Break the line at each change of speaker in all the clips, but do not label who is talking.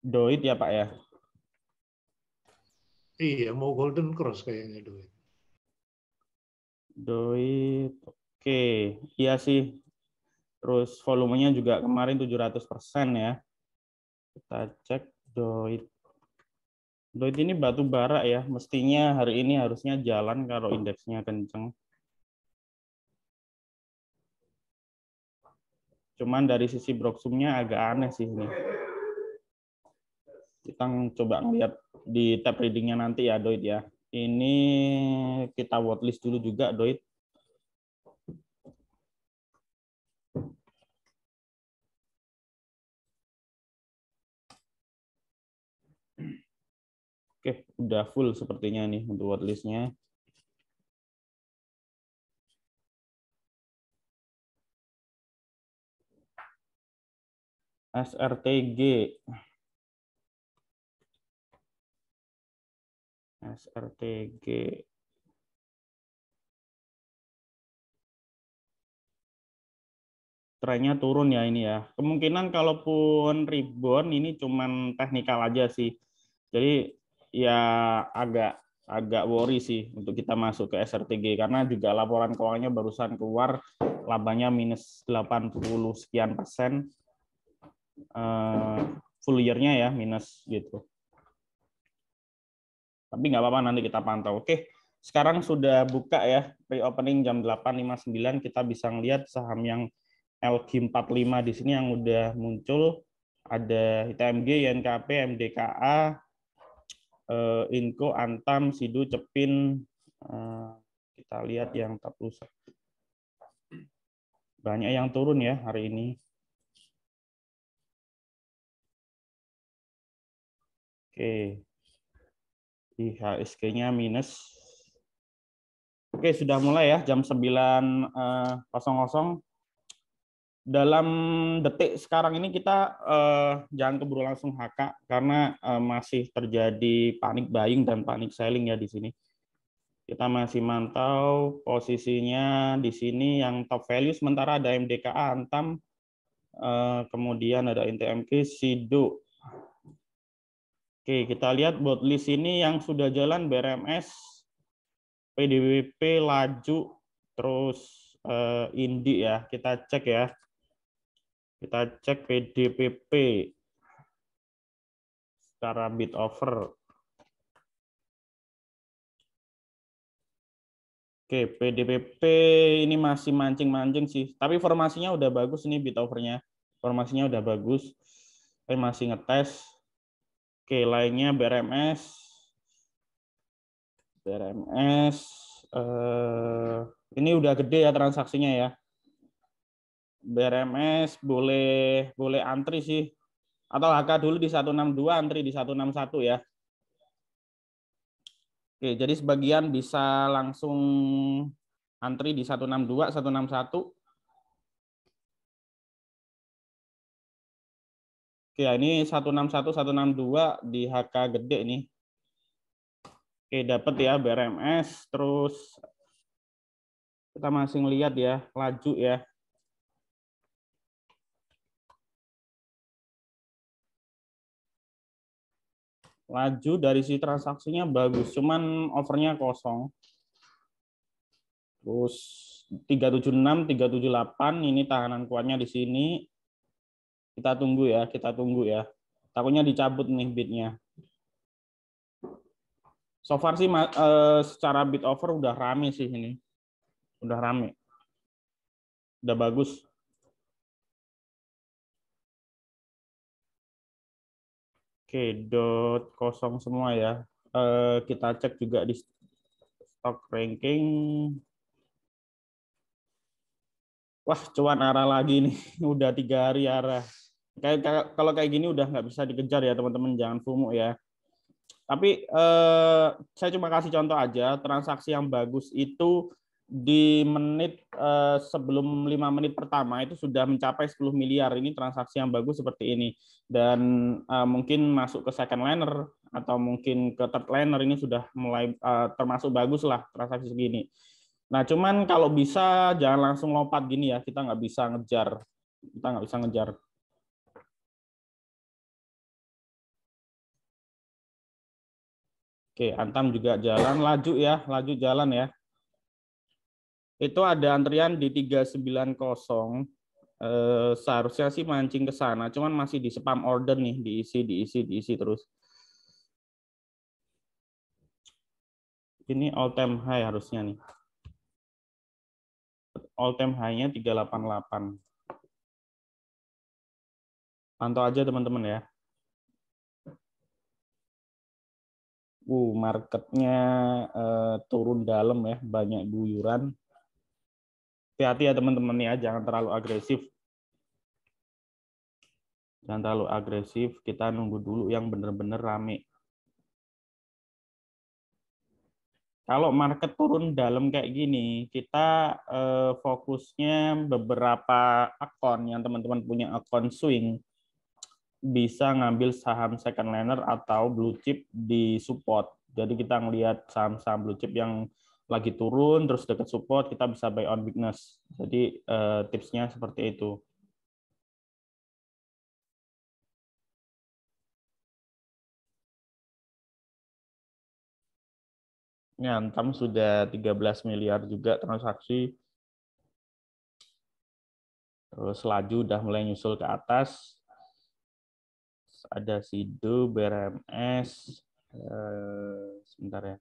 Doit ya Pak ya?
Iya, mau golden cross kayaknya Doit.
Doit, oke. Iya sih. Terus volumenya juga kemarin 700% ya. Kita cek Doit. Doit ini batu bara ya. Mestinya hari ini harusnya jalan kalau indeksnya kenceng. Cuman dari sisi Broksumnya agak aneh sih ini. Kita coba ngeliat di tab readingnya nanti ya Doit ya. Ini kita watchlist dulu juga Doit. Oke, udah full sepertinya nih untuk watchlistnya. SRTG. SRTG. Trennya turun ya ini ya. Kemungkinan kalaupun rebound ini cuman teknikal aja sih. Jadi ya agak worry sih untuk kita masuk ke SRTG karena juga laporan keuangannya barusan keluar, labanya minus 80 sekian persen. Full year-nya ya minus gitu. Tapi nggak apa-apa, nanti kita pantau. Oke, sekarang sudah buka ya, pre-opening jam 8.59, kita bisa ngelihat saham yang LQ45 di sini yang udah muncul. Ada ITMG, YNKP, MDKA, Inco, Antam, Sidu, Cepin. Kita lihat yang top loser. Banyak yang turun ya hari ini. Oke. IHSG-nya minus. Oke, sudah mulai ya jam 9.00. Dalam detik sekarang ini kita jangan keburu langsung HK karena masih terjadi panic buying dan panic selling ya di sini. Kita masih mantau posisinya di sini yang top value, sementara ada MDKA, Antam, kemudian ada ITMG, Sido. Oke, kita lihat bot list ini yang sudah jalan BRMS, PDWP, Laju, terus Indi ya. Kita cek ya. Kita cek PDPP secara bid offer. Oke, PDPP ini masih mancing-mancing sih. Tapi formasinya udah bagus nih bid offernya. Formasinya udah bagus. Tapi masih ngetes. Oke, lainnya BRMS. BRMS. Ini udah gede ya transaksinya ya. BRMS boleh antri sih. Atau HK dulu di 162, antri di 161 ya. Oke, jadi sebagian bisa langsung antri di 162, 161. Oke, ini 161, 162 di HK gede nih. Oke, dapat ya BRMS, terus kita masih ngelihat ya, Laju ya. Laju dari si transaksinya bagus, cuman overnya kosong. Terus 376, 378 ini tahanan kuatnya di sini. Kita tunggu ya, kita tunggu ya. Takutnya dicabut nih bidnya. So far sih secara bid offer udah rame sih ini. Udah rame. Udah bagus. Oke, dot kosong semua ya. Kita cek juga di stock ranking. Wah, cuan arah lagi nih. Udah 3 hari arah. Kalau kayak gini udah nggak bisa dikejar ya teman-teman. Jangan FOMO ya. Tapi saya cuma kasih contoh aja. Transaksi yang bagus itu di menit sebelum 5 menit pertama itu sudah mencapai 10 miliar. Ini transaksi yang bagus seperti ini. Dan mungkin masuk ke second liner atau mungkin ke third liner ini sudah mulai termasuk bagus lah transaksi segini. Nah, cuman kalau bisa jangan langsung lompat gini ya. Kita nggak bisa ngejar. Kita nggak bisa ngejar. Oke, Antam juga jalan, laju ya, laju jalan ya. Itu ada antrian di 390. Seharusnya sih mancing ke sana, cuman masih di spam order nih, diisi terus. Ini all time high harusnya nih. All time high-nya 388. Pantau aja teman-teman ya. Marketnya turun dalam ya, banyak guyuran. Hati-hati ya teman-teman ya, jangan terlalu agresif. Jangan terlalu agresif, kita nunggu dulu yang benar-benar rame. Kalau market turun dalam kayak gini, kita fokusnya beberapa akun yang teman-teman punya akun swing, bisa ngambil saham second liner atau blue chip di support. Jadi kita ngelihat saham-saham blue chip yang lagi turun, terus dekat support, kita bisa buy on weakness. Jadi tipsnya seperti itu. Ini Antam sudah 13 miliar juga transaksi. Terus laju udah mulai nyusul ke atas. Ada Sido, BRMS. Sebentar ya.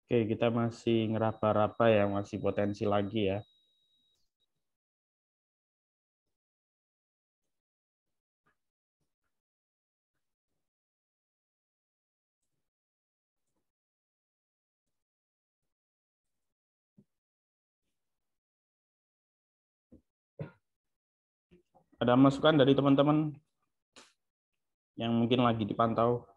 Oke, kita masih ngeraba-raba ya, masih potensi lagi ya. Ada masukan dari teman-teman yang mungkin lagi dipantau?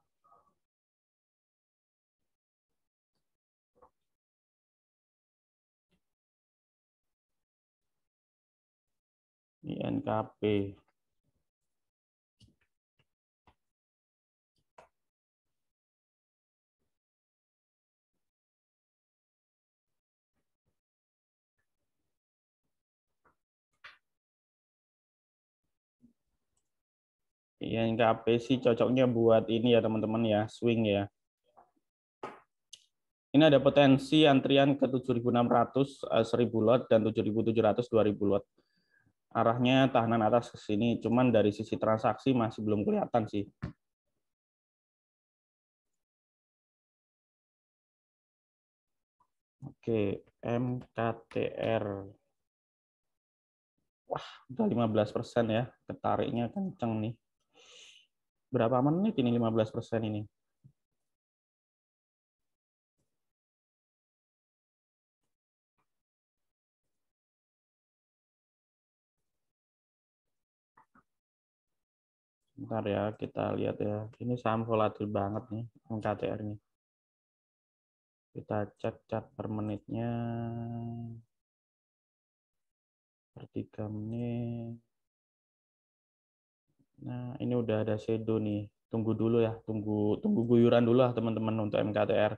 INKP. INKP sih cocoknya buat ini ya teman-teman ya, swing ya. Ini ada potensi antrian ke 7.600, 1.000 lot, dan 7.700, 2.000 lot. Arahnya tahanan atas ke sini, cuman dari sisi transaksi masih belum kelihatan sih. Oke, MKTR. Wah, udah 15% ya, ketariknya kenceng nih. Berapa menit ini 15% ini? Bentar ya, kita lihat ya. Ini saham volatil banget nih, MKTR-nya. Kita cek chart per menitnya. Per 3 menit. Nah, ini udah ada shadow nih. Tunggu dulu ya, tunggu guyuran dulu lah teman-teman untuk MKTR.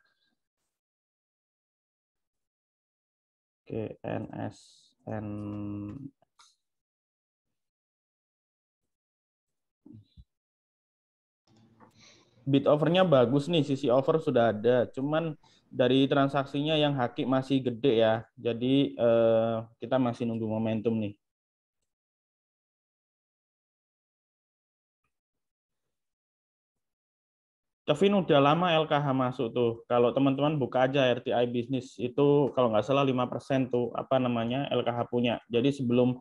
Oke, NSN. Bid overnya bagus nih, sisi over sudah ada. Cuman dari transaksinya yang haki masih gede ya. Jadi kita masih nunggu momentum nih. Kevin udah lama LKH masuk tuh. Kalau teman-teman buka aja RTI bisnis itu kalau nggak salah 5% tuh apa namanya LKH punya. Jadi sebelum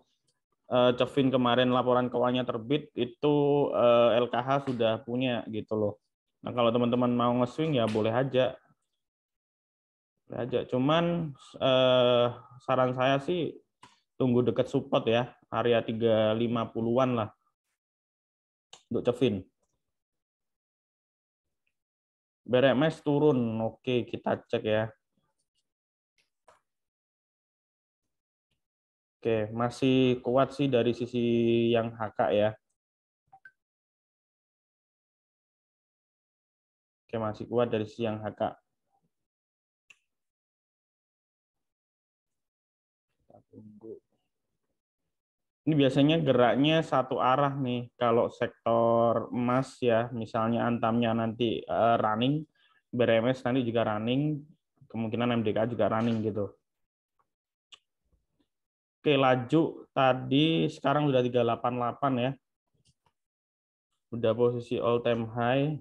Kevin kemarin laporan keuangannya terbit itu LKH sudah punya gitu loh. Nah kalau teman-teman mau nge-swing ya boleh aja. Boleh aja. Cuman saran saya sih tunggu dekat support ya, area 350-an lah untuk Kevin. BRMS turun. Oke, kita cek ya. Oke, masih kuat sih dari sisi yang HK ya. Oke, masih kuat dari sisi yang HK. Kita tunggu. Ini biasanya geraknya satu arah nih. Kalau sektor emas ya, misalnya Antamnya nanti running, BRMS nanti juga running, kemungkinan MDK juga running gitu. Oke, laju tadi sekarang udah 388 ya. Udah posisi all time high.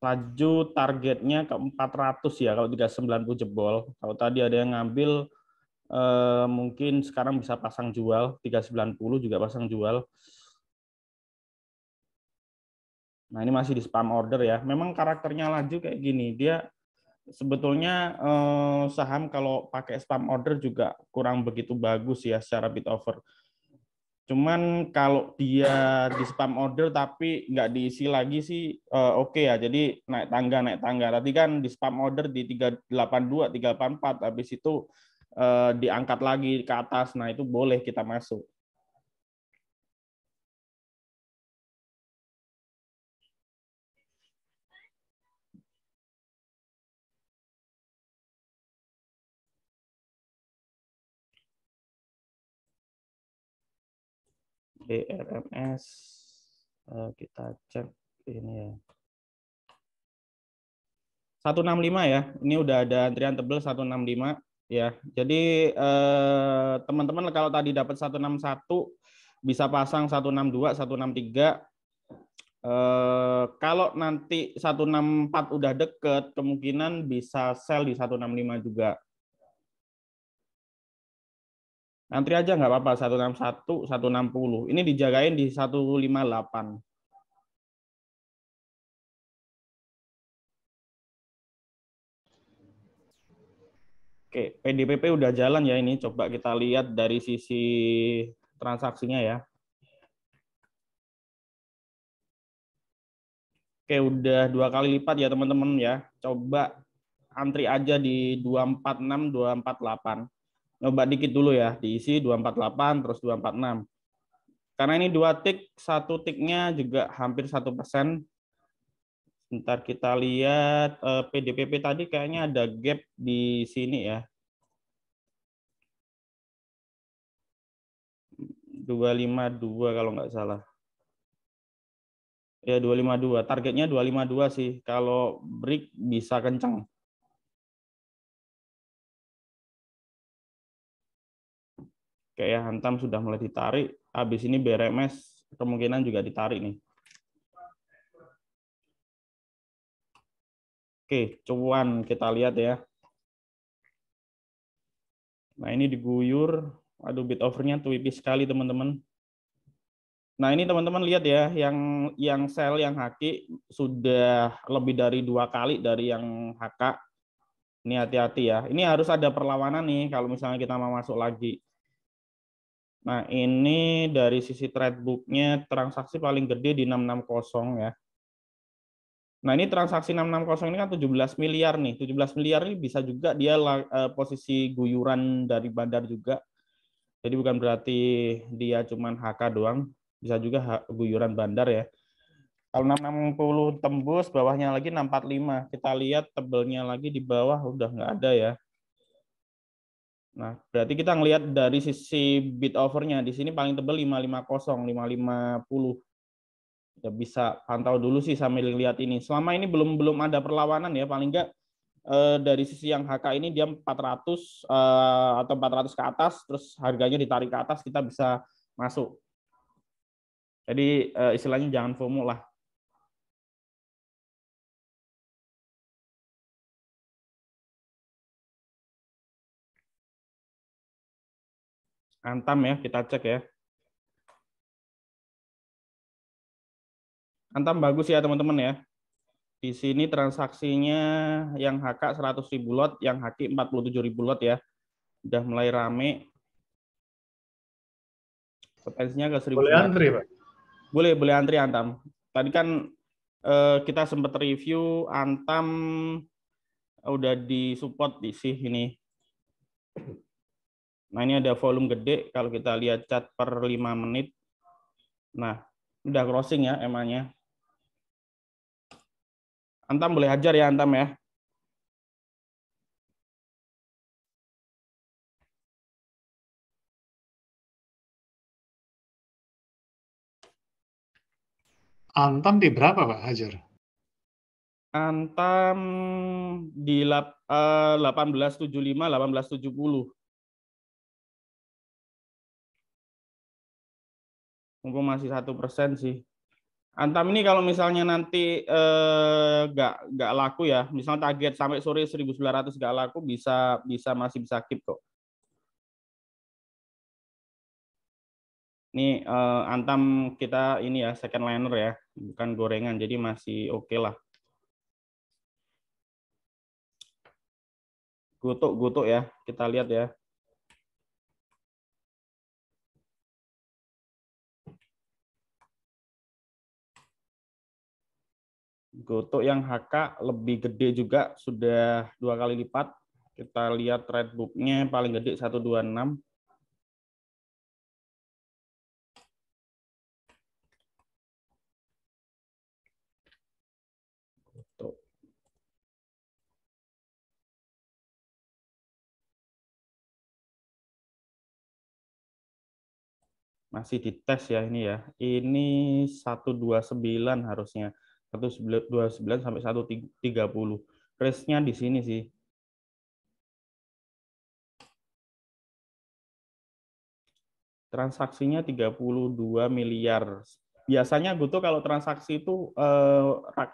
Laju targetnya ke 400 ya kalau 390 jebol. Kalau tadi ada yang ngambil mungkin sekarang bisa pasang jual, 390 juga pasang jual. Nah, ini masih di spam order ya. Memang karakternya laju kayak gini. Dia sebetulnya saham kalau pakai spam order juga kurang begitu bagus ya secara bid offer. Cuman kalau dia di spam order tapi nggak diisi lagi sih oke ya. Jadi naik tangga, naik tangga. Tadi kan di spam order di 382, 384. Habis itu diangkat lagi ke atas. Nah, itu boleh kita masuk. BRMS kita cek ini ya. 165 ya. Ini udah ada antrian tebel 165 ya. Jadi teman-teman kalau tadi dapat 161 bisa pasang 162, 163. Kalau nanti 164 udah deket, kemungkinan bisa sell di 165 juga. Antri aja nggak apa-apa, 161, 160. Ini dijagain di 158. Oke, PDPP udah jalan ya ini. Coba kita lihat dari sisi transaksinya ya. Oke, udah 2 kali lipat ya teman-teman ya. Coba antri aja di 246, 248. Coba dikit dulu ya, diisi 248 terus 246. Karena ini 2 tik, 1 tiknya juga hampir 1%. Bentar kita lihat PDPP tadi kayaknya ada gap di sini ya. 252 kalau nggak salah. Ya 252. Targetnya 252 sih. Kalau break bisa kencang. Kayak hantam sudah mulai ditarik. Habis ini BRMS kemungkinan juga ditarik nih. Oke, cuan kita lihat ya. Nah, ini diguyur. Aduh, bid offernya tipis sekali, teman-teman. Nah, ini teman-teman lihat ya, yang sell, yang haki sudah lebih dari 2 kali dari yang HK. Ini hati-hati ya. Ini harus ada perlawanan nih kalau misalnya kita mau masuk lagi. Nah, ini dari sisi trade book-nya transaksi paling gede di 660 ya. Nah, ini transaksi 660 ini kan 17 miliar nih. 17 miliar ini bisa juga dia posisi guyuran dari bandar juga. Jadi bukan berarti dia cuman HK doang, bisa juga guyuran bandar ya. Kalau 660 tembus, bawahnya lagi 645. Kita lihat tebelnya lagi di bawah udah nggak ada ya. Nah, berarti kita ngelihat dari sisi bid offer-nya di sini paling tebel 550, 550. Ya bisa pantau dulu sih sambil lihat ini. Selama ini belum ada perlawanan ya, paling nggak dari sisi yang HK ini dia 400 atau 400 ke atas, terus harganya ditarik ke atas, kita bisa masuk. Jadi istilahnya jangan FOMO lah. Antam ya, kita cek ya. Antam bagus ya teman-teman ya. Di sini transaksinya yang HK 100.000 lot, yang HQ 47.000 lot ya. Udah mulai rame. Potensinya ke
Boleh
1.900.
antri, Pak?
Boleh antri Antam. Tadi kan kita sempat review Antam udah disupport di sini. Nah, ini ada volume gede kalau kita lihat chart per 5 menit. Nah, udah crossing ya emangnya. Antam boleh hajar ya Antam ya.
Antam di berapa, Pak Hajar?
Antam di 1875, 1870. Mumpung masih 1% sih. Antam ini kalau misalnya nanti nggak laku ya, misalnya target sampai sore 1.900 nggak laku, masih bisa keep kok. Ini Antam kita ini ya second liner ya, bukan gorengan, jadi masih oke lah. Gutuk ya, kita lihat ya. Gutuk yang HK lebih gede juga, sudah 2 kali lipat. Kita lihat trade book-nya paling gede 126. Gutuk. Masih dites ya ini ya. Ini 129 harusnya. 129 sampai 130. Range-nya di sini sih. Transaksinya 32 miliar. Biasanya Guto kalau transaksi itu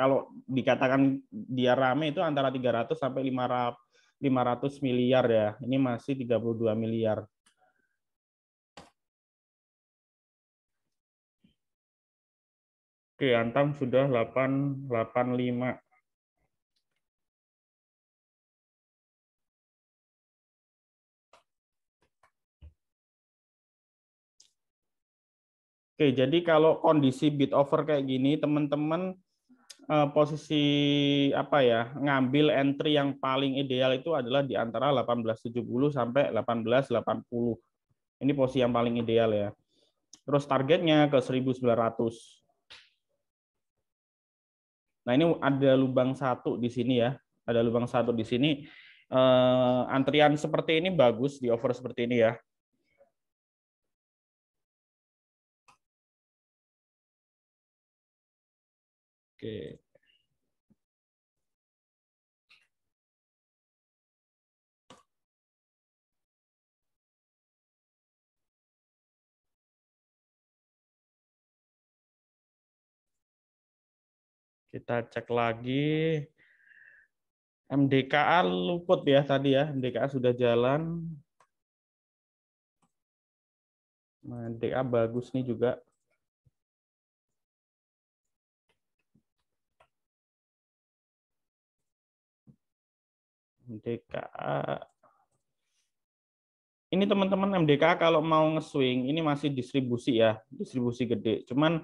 kalau dikatakan dia rame itu antara 300 sampai 500 miliar ya. Ini masih 32 miliar. Oke, Antam sudah 885. Oke, jadi kalau kondisi bid over kayak gini, teman-teman posisi apa ya, ngambil entry yang paling ideal itu adalah di antara 1870 sampai 1880. Ini posisi yang paling ideal ya. Terus targetnya ke 1900. Nah, ini ada lubang satu di sini ya. Ada lubang satu di sini. Antrian seperti ini bagus di over seperti ini ya. Oke. Kita cek lagi. MDKA luput ya tadi ya. MDKA sudah jalan. Nah, MDKA bagus nih juga. MDKA. Ini teman-teman MDKA kalau mau nge-swing ini masih distribusi ya, distribusi gede. Cuman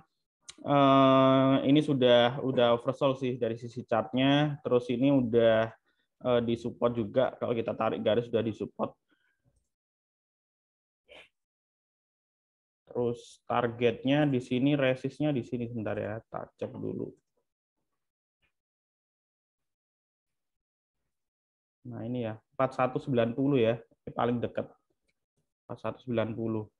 ini sudah oversold sih dari sisi chartnya. Terus ini udah disupport juga, kalau kita tarik garis sudah disupport. Terus targetnya di sini, resistnya di sini sebentar ya, tak cek dulu. Nah ini ya 4190 ya, paling dekat 4190.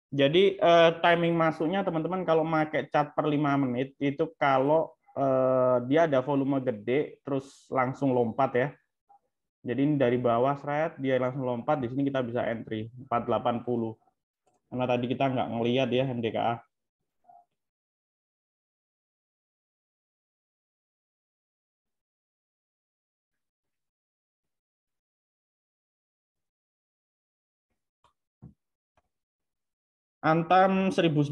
Jadi timing masuknya teman-teman kalau pakai chart per 5 menit itu kalau dia ada volume gede terus langsung lompat ya. Jadi ini dari bawah thread dia langsung lompat, di sini kita bisa entry 480. Karena tadi kita nggak ngelihat ya MDKA. Antam 1900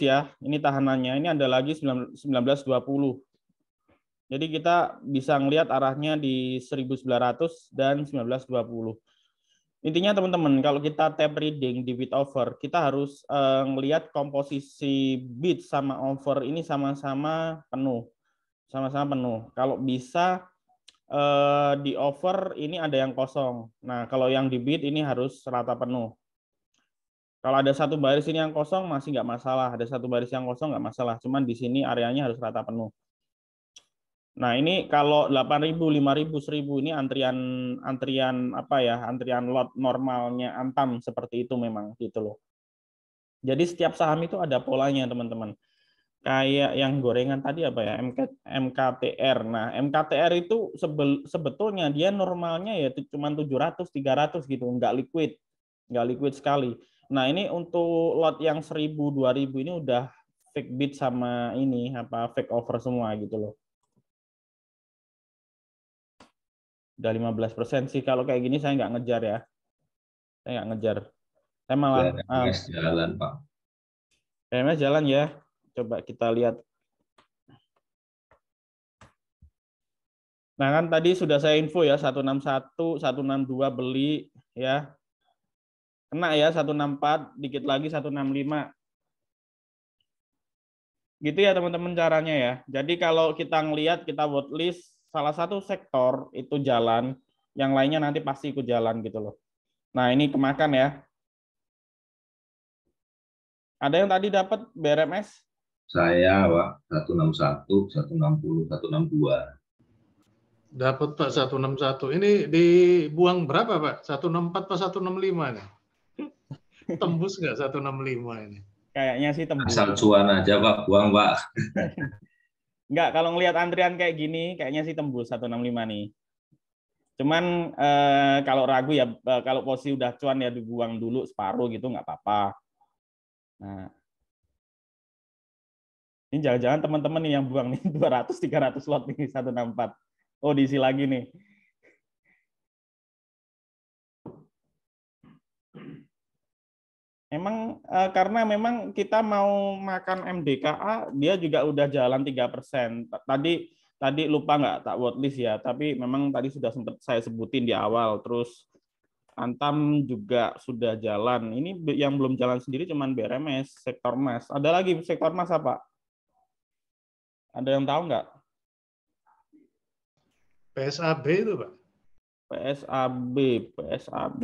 ya, ini tahanannya. Ini ada lagi 1920. Jadi kita bisa ngelihat arahnya di 1900 dan 1920. Intinya teman-teman, kalau kita tap reading di bid over, kita harus ngelihat komposisi bid sama over ini sama-sama penuh. Sama-sama penuh. Kalau bisa di over ini ada yang kosong. Nah, kalau yang di bid ini harus rata penuh. Kalau ada satu baris ini yang kosong masih nggak masalah. Ada satu baris yang kosong nggak masalah. Cuman di sini areanya harus rata penuh. Nah, ini kalau 8.000, 5.000, 1.000 ini antrian apa ya? Antrian lot normalnya Antam seperti itu memang gitu loh. Jadi setiap saham itu ada polanya, teman-teman. Kayak yang gorengan tadi apa ya? MKTR. Nah, MKTR itu sebetulnya dia normalnya ya cuma 700, 300 gitu, nggak liquid. Nggak liquid sekali. Nah, ini untuk lot yang 1.000, 2.000 ini udah fake bid sama ini apa fake over semua gitu loh. Udah 15% sih. Kalau kayak gini saya nggak ngejar ya. Saya nggak ngejar. Saya malah
BRMS jalan, Pak.
PMS jalan ya. Coba kita lihat. Nah kan tadi sudah saya info ya 161, 162 beli ya. Kena ya 164, dikit lagi 165. Gitu ya teman-teman caranya ya. Jadi kalau kita ngelihat kita watchlist salah satu sektor itu jalan, yang lainnya nanti pasti ikut jalan gitu loh. Nah, ini kemakan ya. Ada yang tadi dapat BRMS?
Saya, Pak, 161, 160, 162.
Dapat Pak 161. Ini dibuang berapa Pak? 164 Pak 165 nih? Tembus nggak 165 ini?
Kayaknya sih tembus.
Asal cuan aja, Pak. Buang, Pak.
Enggak, kalau ngelihat antrian kayak gini, kayaknya sih tembus 165 nih. Cuman kalau ragu ya, kalau posisi udah cuan ya dibuang dulu separuh gitu, nggak apa-apa. Nah, ini jangan-jangan teman-teman nih yang buang nih 200-300 lot nih 164. Oh, diisi lagi nih. Emang karena memang kita mau makan MDKA, dia juga udah jalan 3%. Tadi lupa nggak tak watchlist ya, tapi memang tadi sudah sempat saya sebutin di awal. Terus Antam juga sudah jalan. Ini yang belum jalan sendiri cuman BRMS, sektor emas. Ada lagi sektor emas apa? Ada yang tahu nggak?
PSAB itu Pak.
PSAB, PSAB.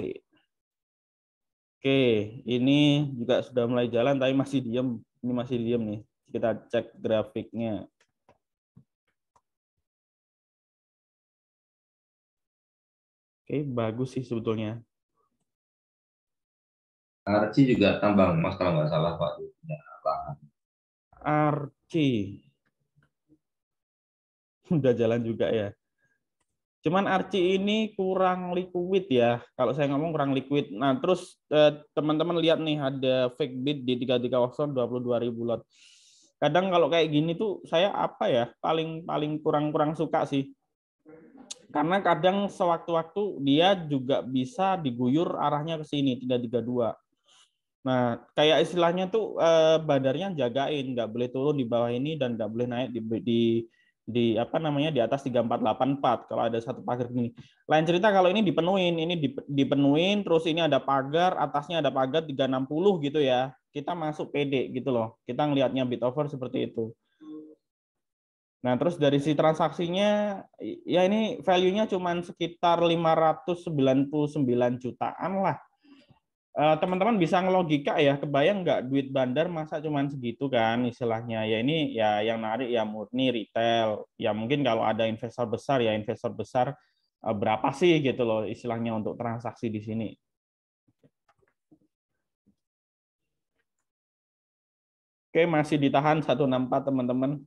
Oke, ini juga sudah mulai jalan tapi masih diem. Ini masih diem nih. Kita cek grafiknya. Oke, bagus sih sebetulnya.
Arci juga tambang emas kalau nggak salah, Pak.
Arci. Udah jalan juga ya. Cuman Arci ini kurang liquid ya. Kalau saya ngomong kurang liquid. Nah, terus teman-teman lihat nih ada fake bid di 33 22.000 lot. Kadang kalau kayak gini tuh saya apa ya? Paling kurang suka sih. Karena kadang sewaktu-waktu dia juga bisa diguyur arahnya ke sini 332. Nah, kayak istilahnya tuh badarnya jagain, nggak boleh turun di bawah ini dan nggak boleh naik di apa namanya di atas 3484 kalau ada satu pagar gini. Lain cerita kalau ini dipenuhin terus ini ada pagar, atasnya ada pagar 360 gitu ya. Kita masuk PD gitu loh. Kita ngelihatnya bid over seperti itu. Nah, terus dari si transaksinya ya ini value-nya cuma sekitar 599 jutaan lah. Teman-teman bisa ngelogika ya, kebayang nggak duit bandar masa cuman segitu kan istilahnya. Ya ini ya yang narik ya murni retail. Ya mungkin kalau ada investor besar ya investor besar berapa sih gitu loh istilahnya untuk transaksi di sini. Oke, masih ditahan 164 teman-teman.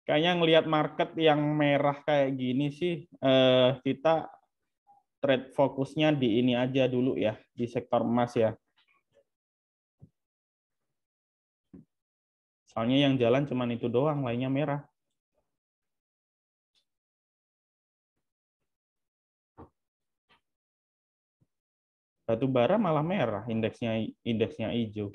Kayaknya ngelihat market yang merah kayak gini sih kita trade fokusnya di ini aja dulu ya, di sektor emas ya. Soalnya yang jalan cuma itu doang, lainnya merah. Batu bara malah merah, indeksnya hijau.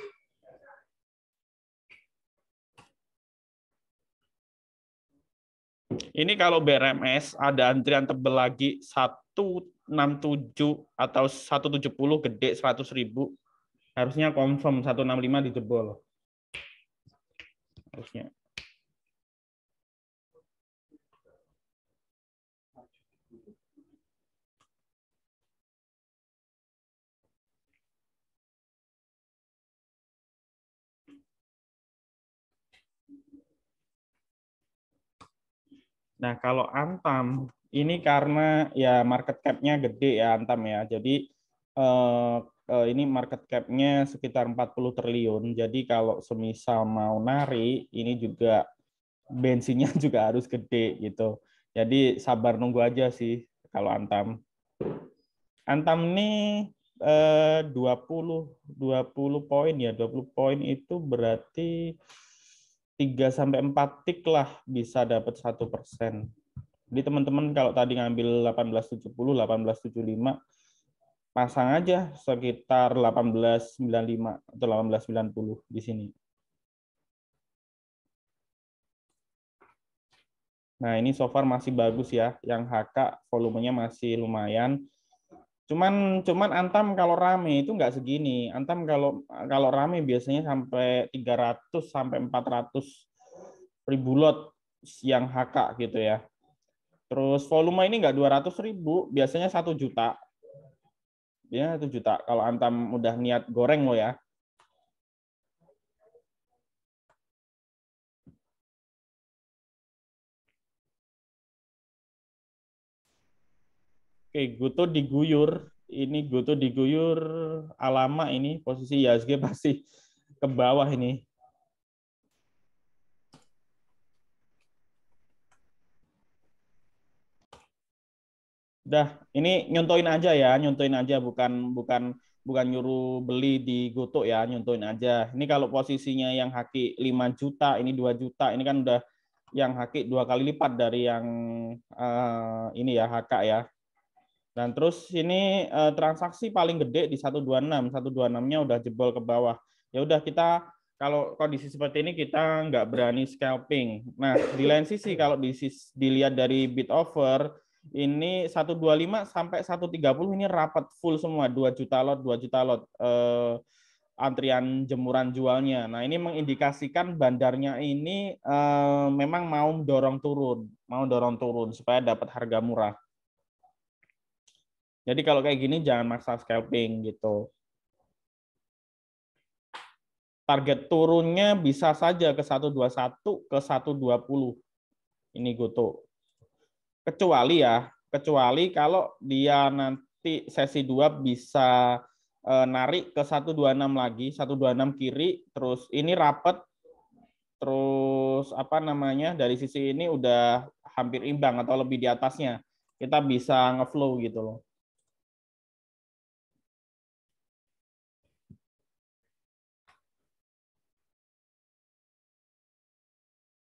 Ini kalau BRMS ada antrian tebel lagi 167 atau 170 gede 100.000. Harusnya confirm 165 dijebol. Harusnya. Nah, kalau Antam ini karena ya market cap-nya gede ya Antam ya. Jadi ini market cap-nya sekitar 40 triliun. Jadi kalau semisal mau nari, ini juga bensinnya juga harus gede gitu. Jadi sabar nunggu aja sih kalau Antam. Antam ini 20 poin ya. 20 poin itu berarti 3-4 tik lah bisa dapat 1%. Jadi teman-teman kalau tadi ngambil 1870, 1875, pasang aja sekitar 1895 atau 1890 di sini. Nah, ini so far masih bagus ya. Yang HK volumenya masih lumayan. Cuman Antam kalau rame itu nggak segini. Antam kalau rame biasanya sampai 300 sampai 400 ribu lot yang HK gitu ya. Terus volume ini nggak 200.000, biasanya 1 juta. Ya, 1 juta. Kalau Antam udah niat goreng lo ya. Oke, Goto diguyur. Ini Goto diguyur Alama ini. Posisi IHSG pasti ke bawah ini. Udah, ini nyontoin aja ya, nyontoin aja, bukan nyuruh beli di Goto ya, nyontoin aja. Ini kalau posisinya yang haki 5 juta, ini 2 juta, ini kan udah yang haki 2 kali lipat dari yang ini ya, HK ya. Dan terus ini transaksi paling gede di 126, 126-nya udah jebol ke bawah. Ya udah, kita kalau kondisi seperti ini kita nggak berani scalping. Nah, di lain sisi kalau dilihat dari bid offer ini 125 sampai 130 ini rapat full semua, 2 juta lot, 2 juta lot antrian jemuran jualnya. Nah, ini mengindikasikan bandarnya ini memang mau dorong turun supaya dapat harga murah. Jadi kalau kayak gini jangan maksa scalping gitu. Target turunnya bisa saja ke 121 ke 120. Ini Goto. Kecuali kalau dia nanti sesi 2 bisa narik ke 126 lagi, 126 kiri, terus ini rapet, terus apa namanya, dari sisi ini udah hampir imbang atau lebih di atasnya. Kita bisa ngeflow gitu loh.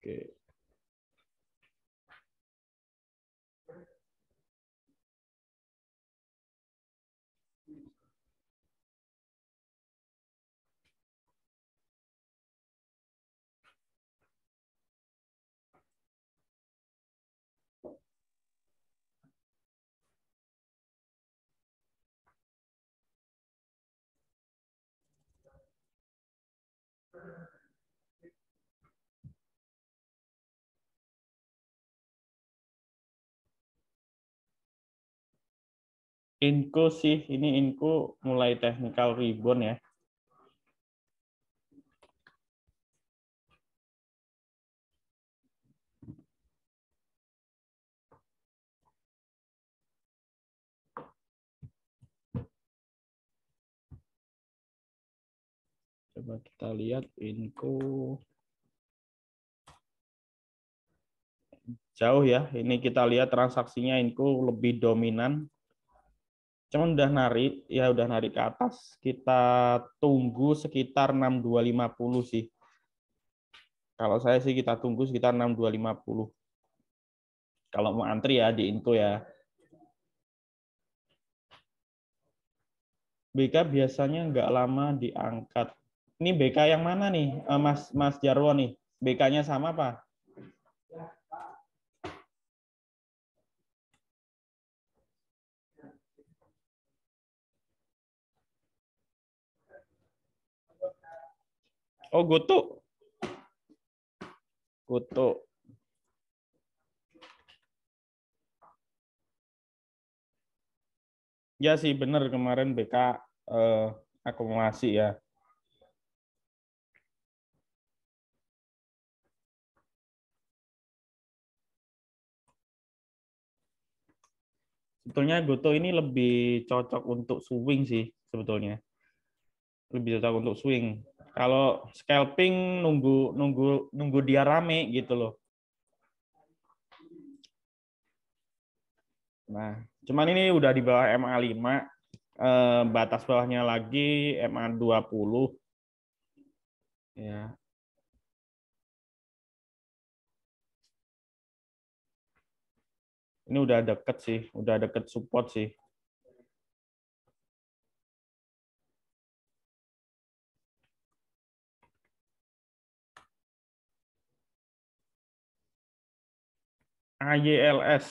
Oke. Inco sih, ini Inco mulai technical rebound ya. Coba kita lihat Inco jauh ya. Ini kita lihat transaksinya Inco lebih dominan. Cuman udah narik ke atas. Kita tunggu sekitar 6250 sih. Kalau saya sih kita tunggu sekitar 6250. Kalau mau antri ya di Inco ya. BK biasanya nggak lama diangkat. Ini BK yang mana nih, Mas Jarwo nih? BK-nya sama apa? Oh, Goto. Goto. Ya sih, bener kemarin BK akumulasi ya. Sebetulnya Goto ini lebih cocok untuk swing sih sebetulnya. Lebih cocok untuk swing. Kalau scalping nunggu nunggu nunggu dia rame gitu loh. Nah, cuman ini udah di bawah MA5, batas bawahnya lagi MA20 ya. Ini udah deket sih, udah deket support sih. AYLS.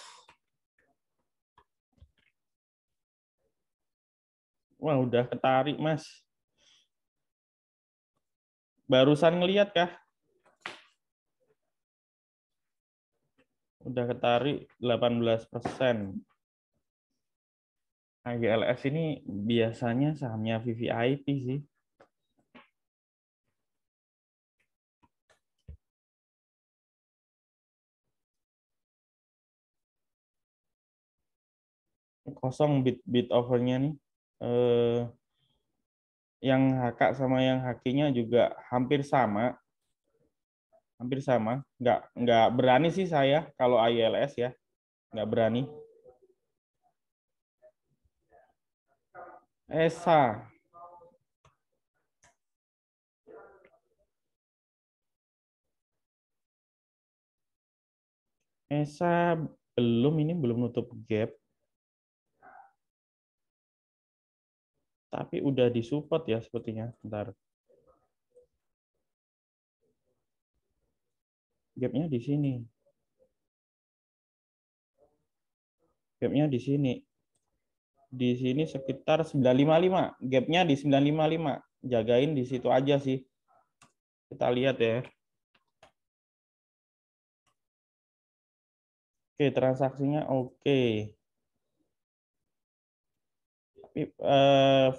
Wah, udah ketarik, Mas. Barusan ngelihat kah? Udah ketarik 18%. AGLS ini biasanya sahamnya VVIP sih. Kosong bid overnya nih. Yang HK sama yang HQ-nya juga hampir sama. Hampir sama. Nggak berani sih saya kalau ILS ya. Nggak berani. ESA. ESA belum nutup gap. Tapi udah disupport ya sepertinya. Bentar. Gapnya di sini. Gapnya di sini. Di sini sekitar 955. Gapnya di 955. Jagain di situ aja sih. Kita lihat ya. Oke, transaksinya oke. Tapi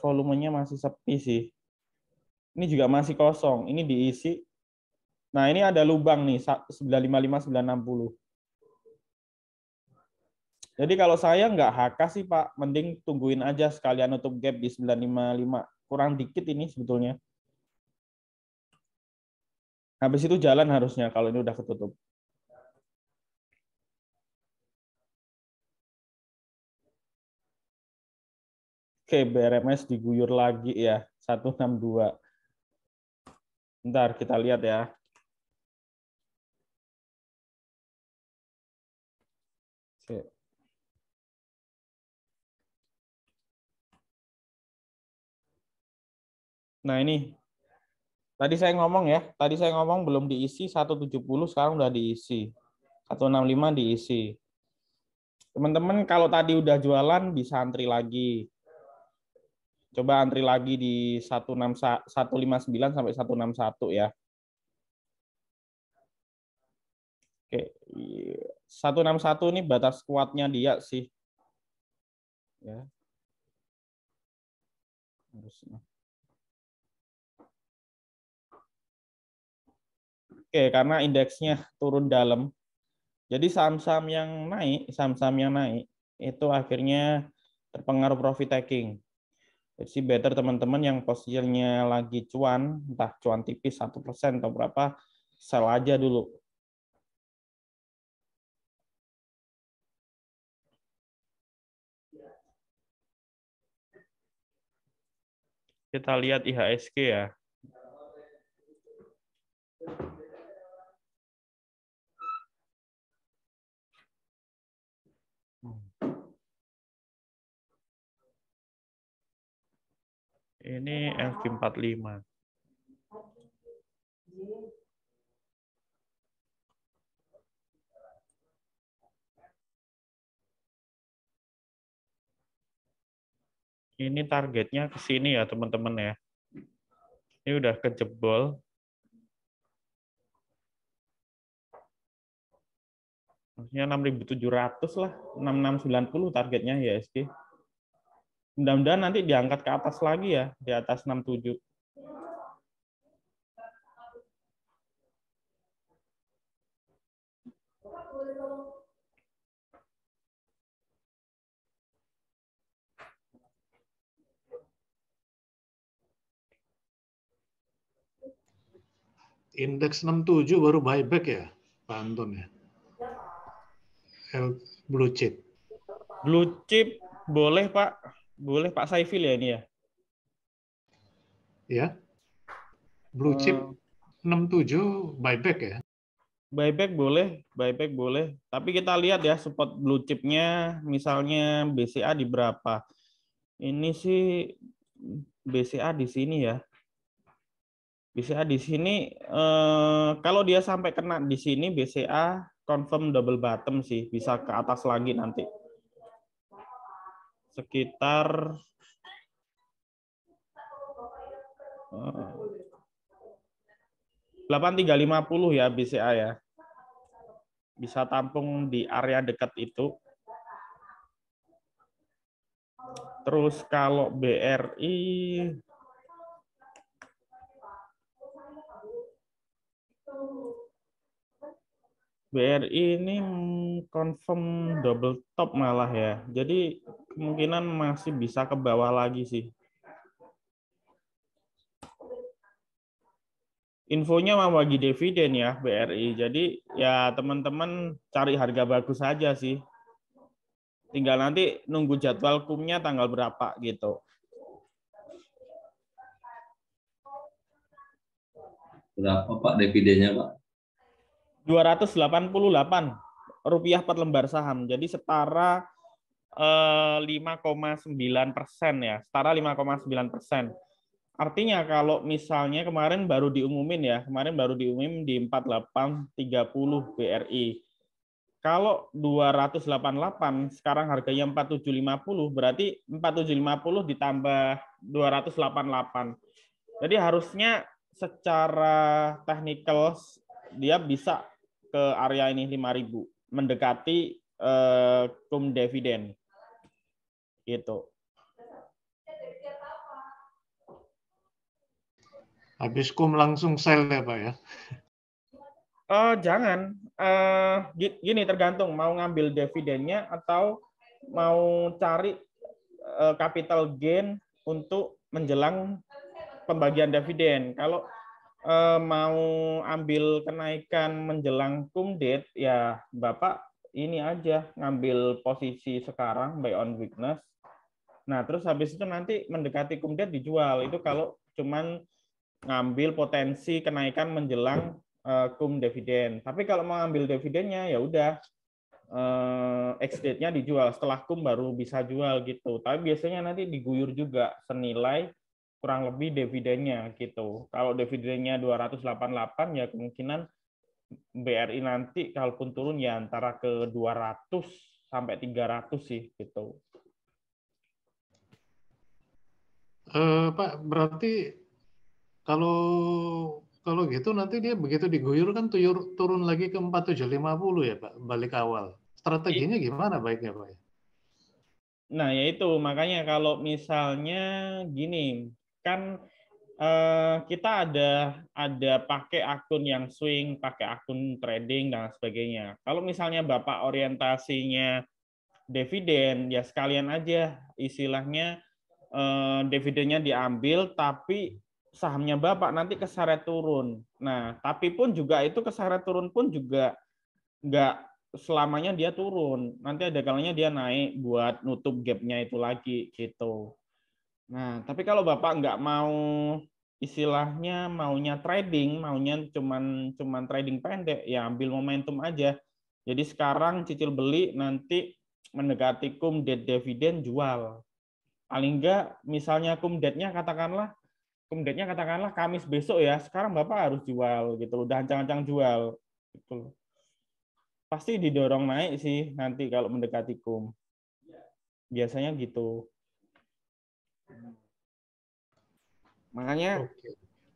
volumenya masih sepi sih. Ini juga masih kosong. Ini diisi. Nah, ini ada lubang nih 955 960. Jadi kalau saya nggak HK sih Pak, mending tungguin aja sekalian nutup gap di 955. Kurang dikit ini sebetulnya. Habis itu jalan harusnya kalau ini udah ketutup. Oke, BRMS diguyur lagi ya, 162. Bentar, kita lihat ya. Oke. Nah ini, tadi saya ngomong belum diisi 170, sekarang udah diisi. 165 diisi. Teman-teman kalau tadi udah jualan bisa antri lagi. Coba antri lagi di 159 sampai 161 ya. Oke, 161 ini batas kuatnya dia sih. Ya. Harusnya. Oke, karena indeksnya turun dalam. Jadi saham-saham yang naik itu akhirnya terpengaruh profit taking. Jadi better teman-teman yang posisinya lagi cuan, entah cuan tipis 1% atau berapa, sell aja dulu. Kita lihat IHSG ya. Ini LQ45. Ini targetnya ke sini ya, teman-teman ya. Ini udah kejebol. Maksudnya 6.700 lah, 6690 targetnya ya SG. Mudah-mudahan nanti diangkat ke atas lagi ya, di atas 67.
Indeks 67 baru buyback ya, Pak Anton ya. Blue chip.
Blue chip boleh Pak, boleh Pak Saifil ya ini ya.
Ya. Blue chip 67 buyback ya.
Buyback boleh. Tapi kita lihat ya support blue chipnya, misalnya BCA di berapa. Ini sih BCA di sini ya. BCA di sini kalau dia sampai kena di sini BCA confirm double bottom sih, bisa ke atas lagi nanti. Sekitar 8350 ya BCA ya. Bisa tampung di area dekat itu. Terus kalau BRI ini confirm double top malah ya. Jadi kemungkinan masih bisa ke bawah lagi sih. Infonya mau bagi dividen ya BRI. Jadi ya teman-teman cari harga bagus saja sih. Tinggal nanti nunggu jadwal kumnya tanggal berapa gitu.
Berapa Pak dividennya Pak?
288 rupiah per lembar saham. Jadi setara 5,9% ya. Setara 5,9%. Artinya kalau misalnya kemarin baru diumumin ya, di 4830 BRI. Kalau 288 sekarang harganya 4750, berarti 4750 ditambah 288. Jadi harusnya secara technical dia bisa ke area ini 5000, mendekati cum dividen. Gitu.
Habis kum langsung sell ya Pak ya?
Jangan. Gini tergantung mau ngambil dividennya atau mau cari capital gain untuk menjelang pembagian dividen. Kalau mau ambil kenaikan menjelang cum date, ya Bapak ini aja ngambil posisi sekarang buy on weakness. Nah, terus habis itu nanti mendekati cum date dijual. Itu kalau cuman ngambil potensi kenaikan menjelang cum dividen. Tapi kalau mau ambil dividennya ya udah ex-date-nya dijual, setelah cum baru bisa jual gitu. Tapi biasanya nanti diguyur juga senilai kurang lebih dividennya gitu. Kalau dividennya 288 ya kemungkinan BRI nanti kalaupun turun ya antara ke 200 sampai 300 sih gitu.
Pak, berarti kalau gitu nanti dia begitu diguyur kan turun lagi ke 4750 ya Pak, balik awal. Strateginya gimana baiknya Pak?
Nah, ya itu makanya kalau misalnya gini, kan kita ada pakai akun yang swing, pakai akun trading dan sebagainya. Kalau misalnya Bapak orientasinya dividen, ya sekalian aja istilahnya dividennya diambil, tapi sahamnya Bapak nanti keseret turun. Nah, tapi pun juga itu keseret turun pun juga nggak selamanya dia turun. Nanti ada kalanya dia naik buat nutup gap-nya itu lagi gitu. Nah, tapi kalau Bapak nggak mau istilahnya maunya trading, maunya cuman trading pendek, ya ambil momentum aja. Jadi sekarang cicil beli, nanti mendekati cum date dividen jual. Paling enggak misalnya kumdetnya katakanlah Kamis besok ya, sekarang Bapak harus jual gitu, udah ancang-ancang jual gitu. Pasti didorong naik sih nanti kalau mendekati kum. Biasanya gitu.
Oke.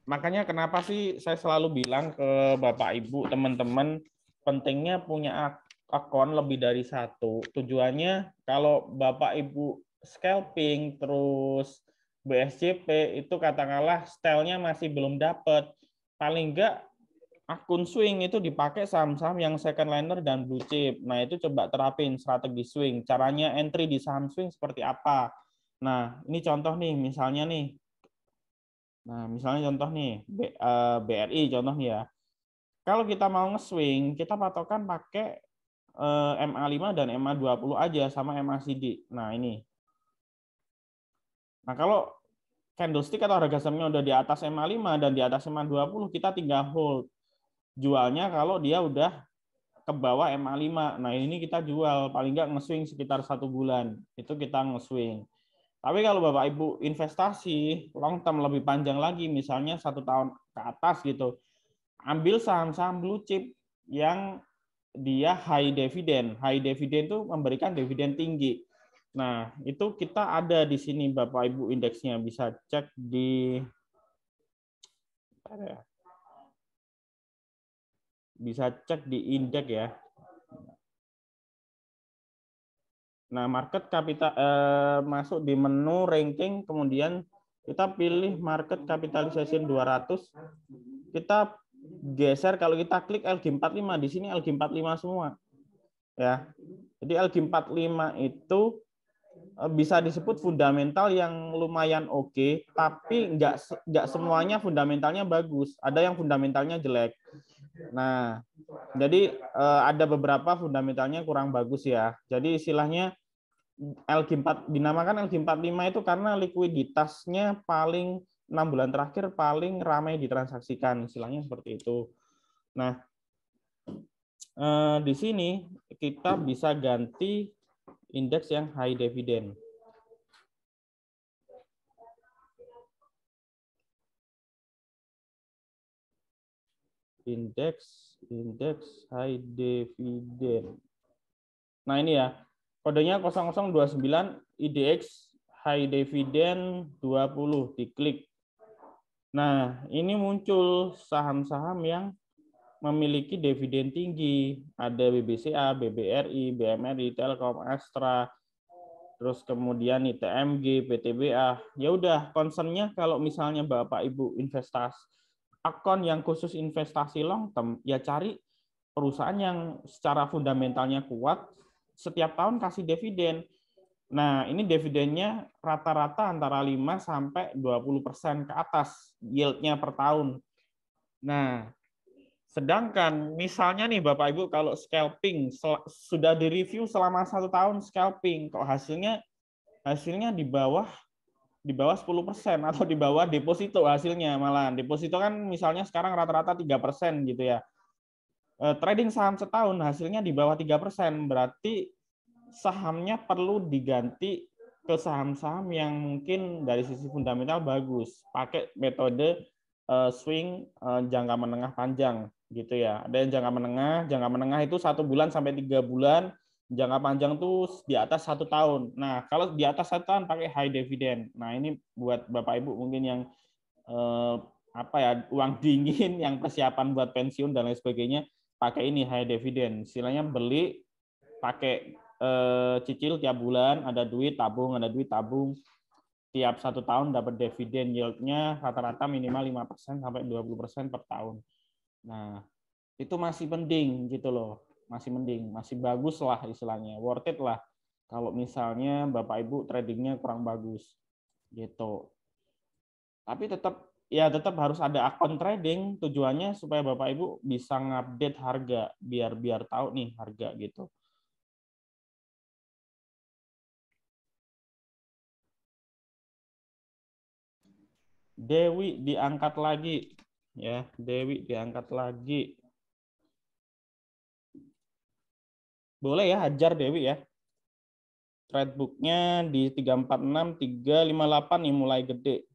Makanya kenapa sih saya selalu bilang ke Bapak Ibu, teman-teman, pentingnya punya akun lebih dari satu. Tujuannya kalau Bapak Ibu scalping terus BSCP itu katakanlah stylenya masih belum dapat. Paling enggak akun swing itu dipakai saham-saham yang second liner dan blue chip. Nah, itu coba terapin strategi swing. Caranya entry di saham swing seperti apa. Nah, ini contoh nih, misalnya nih. Nah, misalnya contoh nih, BRI contoh nih ya. Kalau kita mau nge-swing, kita patokan pakai MA5 dan MA20 aja sama MACD. Nah, ini. Nah, kalau candlestick atau harga sahamnya udah di atas MA5 dan di atas MA20, kita tinggal hold. Jualnya kalau dia udah ke bawah MA5. Nah, ini kita jual. Paling nggak nge-swing sekitar 1 bulan. Itu kita nge-swing. Tapi kalau Bapak Ibu investasi long term lebih panjang lagi, misalnya 1 tahun ke atas gitu, ambil saham-saham blue chip yang dia high dividend. High dividend itu memberikan dividen tinggi. Nah, itu kita ada di sini Bapak Ibu indeksnya, bisa cek di indeks ya. Nah, market capital masuk di menu ranking, kemudian kita pilih market capitalization 200. Kita geser, kalau kita klik LG45, di sini LG45 semua. Ya. Jadi LG45 itu bisa disebut fundamental yang lumayan oke, tapi nggak semuanya fundamentalnya bagus. Ada yang fundamentalnya jelek. Nah, jadi ada beberapa fundamentalnya kurang bagus ya. Jadi istilahnya dinamakan LG45 itu karena likuiditasnya paling 6 bulan terakhir paling ramai ditransaksikan, istilahnya seperti itu. Nah, di sini kita bisa ganti indeks yang high dividend. Indeks high dividend. Nah, ini ya. Kodenya 0029 IDX high dividend 20, diklik. Nah, ini muncul saham-saham yang memiliki dividen tinggi. Ada BBCA, BBRI, BMRI, Telkom, Astra, terus kemudian ITMG, PTBA. Ya udah, concernnya kalau misalnya Bapak Ibu investasi akun yang khusus investasi long term, ya cari perusahaan yang secara fundamentalnya kuat, setiap tahun kasih dividen. Nah, ini dividennya rata-rata antara 5 sampai 20% ke atas yield-nya per tahun. Nah, sedangkan misalnya nih Bapak Ibu kalau scalping sudah direview selama 1 tahun scalping, kok hasilnya di bawah 10% atau di bawah deposito hasilnya, malah deposito kan misalnya sekarang rata-rata 3% gitu ya. Trading saham setahun hasilnya di bawah 3%, berarti sahamnya perlu diganti ke saham-saham yang mungkin dari sisi fundamental bagus, pakai metode swing jangka menengah panjang gitu ya. Ada yang jangka menengah itu 1 bulan sampai 3 bulan, jangka panjang tuh di atas 1 tahun. Nah, kalau di atas 1 tahun pakai high dividend. Nah, ini buat Bapak Ibu mungkin yang uang dingin, yang persiapan buat pensiun dan lain sebagainya, pakai ini high dividend. Istilahnya beli pakai cicil tiap bulan, ada duit tabung, tiap 1 tahun dapat dividen, yield-nya rata-rata minimal 5% sampai 20% per tahun. Nah, itu masih mending gitu loh. Masih mending, masih bagus lah istilahnya, worth it lah. Kalau misalnya Bapak Ibu tradingnya kurang bagus gitu. Tapi tetap harus ada akun trading, tujuannya supaya Bapak Ibu bisa ngupdate harga, biar tahu nih harga gitu. Dewi diangkat lagi ya, Dewi diangkat lagi. Boleh ya, hajar Dewi ya. Trade book-nya di 346, 358 nih mulai gede.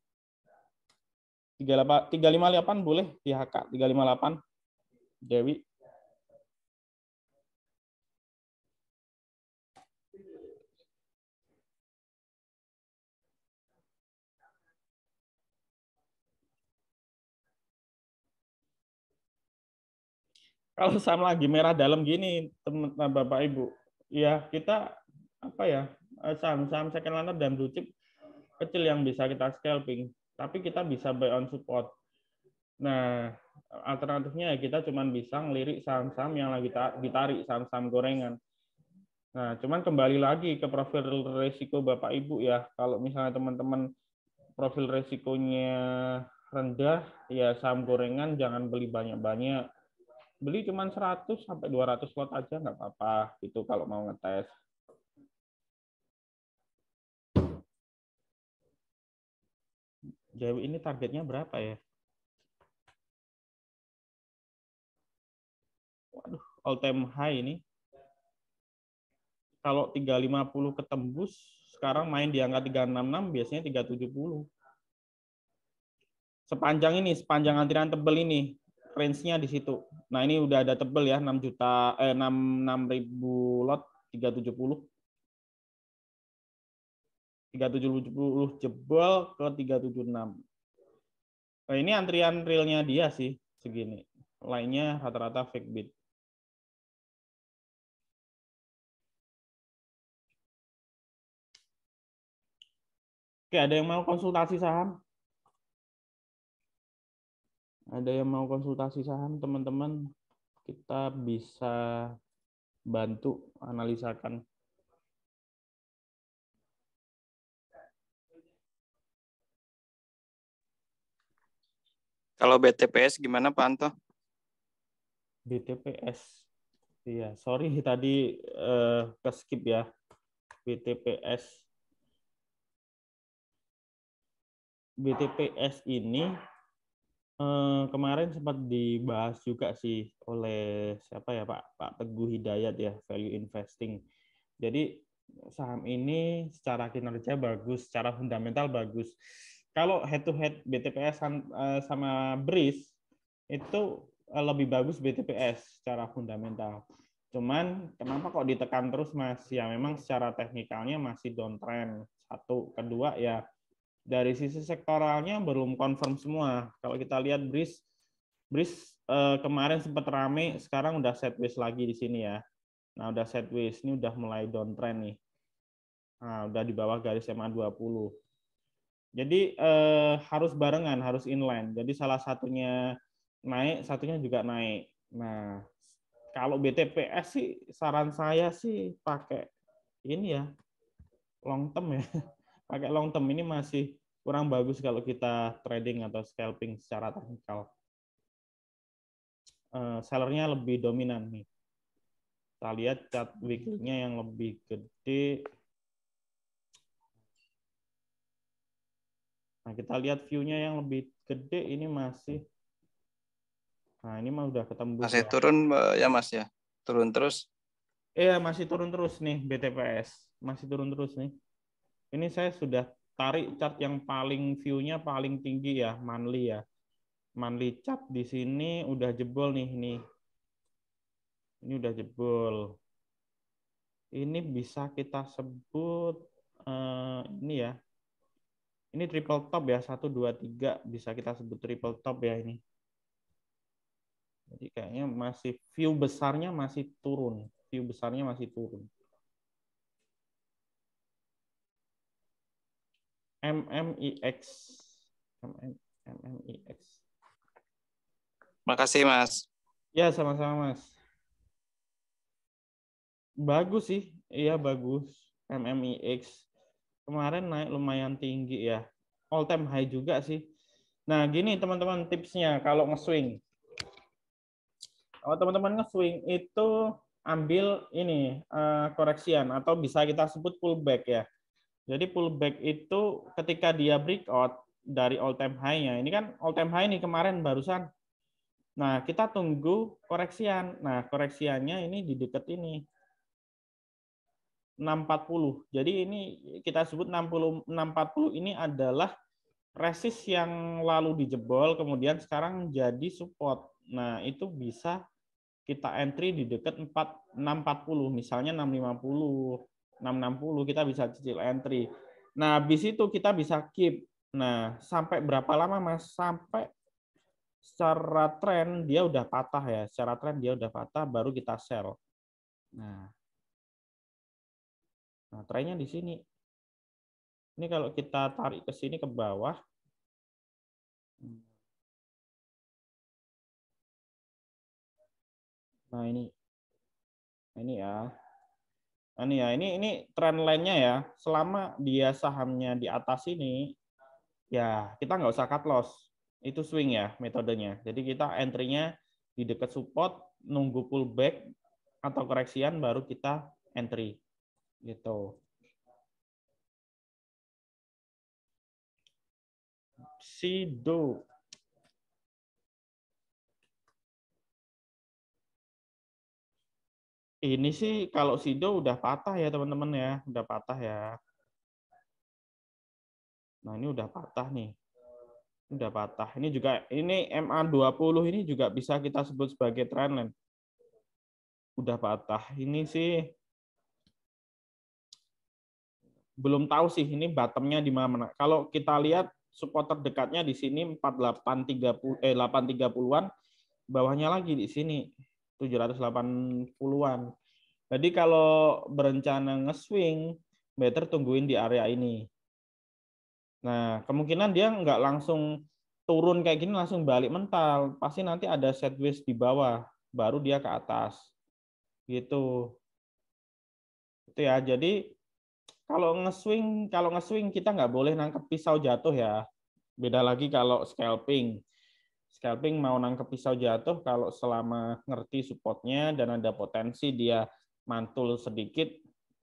358 boleh di HK 358 Dewi. Kalau saham lagi merah dalam gini, teman Bapak Ibu, ya kita apa ya, saham-saham second liner dan blue chip kecil yang bisa kita scalping, tapi kita bisa buy on support. Nah, alternatifnya ya kita cuma bisa ngelirik saham-saham yang lagi ditarik, saham-saham gorengan. Nah, cuman kembali lagi ke profil risiko Bapak Ibu ya. Kalau misalnya teman-teman profil risikonya rendah, ya saham gorengan jangan beli banyak-banyak. Beli cuma 100 sampai 200 lot aja nggak apa-apa itu kalau mau ngetes. Jadi ini targetnya berapa ya? Waduh, all time high ini. Kalau 350 ketembus, sekarang main di angka 366, biasanya 370. Sepanjang antrian tebel ini, range-nya di situ. Nah, ini udah ada tebel ya, 6.000 lot, 370. 370 jebol ke 376. Nah, ini antrian realnya dia sih, segini. Lainnya rata-rata fake bid. Oke, ada yang mau konsultasi saham? Ada yang mau konsultasi saham, teman-teman? Kita bisa bantu analisakan.
Kalau BTPS gimana Pak Anto?
BTPS. Iya, sorry tadi ke skip ya. BTPS. BTPS ini kemarin sempat dibahas juga sih oleh siapa ya Pak Teguh Hidayat ya, value investing. Jadi saham ini secara kinerja bagus, secara fundamental bagus. Kalau head to head BTPS sama BRIS itu lebih bagus BTPS secara fundamental. Cuman kenapa kok ditekan terus Mas? Ya memang secara teknikalnya masih downtrend. Satu, kedua ya dari sisi sektoralnya belum confirm semua. Kalau kita lihat BRIS kemarin sempat rame, sekarang udah sideways lagi di sini ya. Nah, udah sideways, ini udah mulai downtrend nih. Nah, udah di bawah garis MA 20. Jadi harus barengan, harus inline. Jadi salah satunya naik, satunya juga naik. Nah, kalau BTPS sih saran saya sih pakai ini ya, long term ya. Pakai long term ini masih kurang bagus kalau kita trading atau scalping secara teknikal. Sellernya lebih dominan nih. Kita lihat chart weekly-nya yang lebih gede. Nah, kita lihat view-nya yang lebih gede ini masih. Nah, ini mah udah ketembus.
Masih ya. Turun ya Mas ya? Turun terus?
Iya, masih turun terus nih BTPS. Masih turun terus nih. Ini saya sudah tarik chart yang paling view-nya paling tinggi ya, monthly ya. Monthly chart di sini udah jebol nih ini. Ini udah jebol. Ini bisa kita sebut ini ya. Ini triple top ya, 1 2 3 bisa kita sebut triple top ya ini. Jadi kayaknya masih view besarnya masih turun. View besarnya masih turun. MMIX. MMIX.
Makasih Mas.
Ya, sama-sama Mas. Bagus sih. Iya, bagus. MMIX. Kemarin naik lumayan tinggi ya. All time high juga sih. Nah, gini teman-teman tipsnya kalau nge-swing. Kalau teman-teman nge-swing itu ambil ini koreksian atau bisa kita sebut pullback ya. Jadi pullback itu ketika dia breakout dari all time high-nya. Ini kan all time high nih kemarin barusan. Nah, kita tunggu koreksian. Nah, koreksiannya ini di dekat ini. 640. Jadi ini kita sebut 640 ini adalah resist yang lalu dijebol, kemudian sekarang jadi support. Nah, itu bisa kita entry di dekat 640, misalnya 650, 660 kita bisa cicil entry. Nah, habis itu kita bisa keep. Nah, sampai berapa lama Mas? Sampai secara tren dia udah patah ya. Secara tren dia udah patah baru kita sell. Nah, trennya di sini. Ini kalau kita tarik ke sini ke bawah. Nah, ini ya. Nah, ini trend line-nya ya. Selama dia sahamnya di atas ini, ya kita nggak usah cut loss. Itu swing ya metodenya. Jadi kita entry-nya di dekat support, nunggu pullback atau koreksian baru kita entry. Gitu. Sido. Ini sih kalau Sido udah patah ya teman-teman ya, udah patah ya. Nah, ini udah patah nih. Udah patah. Ini juga ini MA20 ini juga bisa kita sebut sebagai trendline. Udah patah. Ini sih belum tahu sih ini bottomnya di mana. Kalau kita lihat support terdekatnya di sini 830-an, bawahnya lagi di sini 780-an. Jadi kalau berencana nge-swing, better tungguin di area ini. Nah, kemungkinan dia nggak langsung turun kayak gini langsung balik mental. Pasti nanti ada sideways di bawah, baru dia ke atas. Gitu. Itu ya. Jadi kalau nge-swing kita nggak boleh nangkep pisau jatuh ya. Beda lagi kalau scalping. Scalping mau nangkep pisau jatuh kalau selama ngerti supportnya dan ada potensi dia mantul sedikit,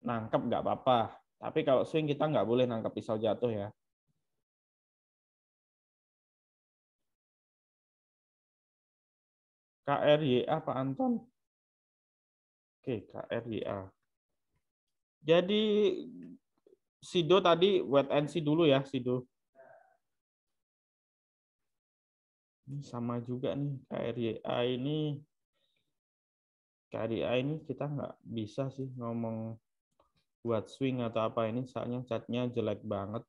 nangkep nggak apa-apa. Tapi kalau swing kita nggak boleh nangkep pisau jatuh ya. KRYA Pak Anton. Oke, KRYA. Jadi Sido tadi wait and see dulu ya, Sido. Ini sama juga nih KRYA ini kita nggak bisa sih ngomong buat swing atau apa ini, soalnya chartnya jelek banget.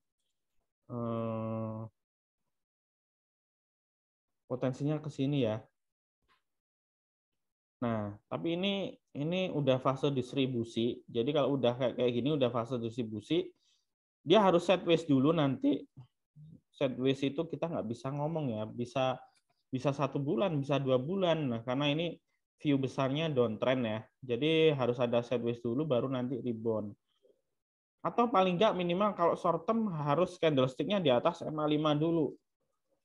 Potensinya ke sini ya. Nah, tapi ini udah fase distribusi. Jadi kalau udah kayak gini udah fase distribusi, dia harus sideways dulu nanti. Sideways itu kita nggak bisa ngomong ya, bisa 1 bulan, bisa 2 bulan. Nah, karena ini view besarnya downtrend ya. Jadi harus ada sideways dulu baru nanti rebound. Atau paling nggak minimal kalau short term harus candlestick-nya di atas MA5 dulu.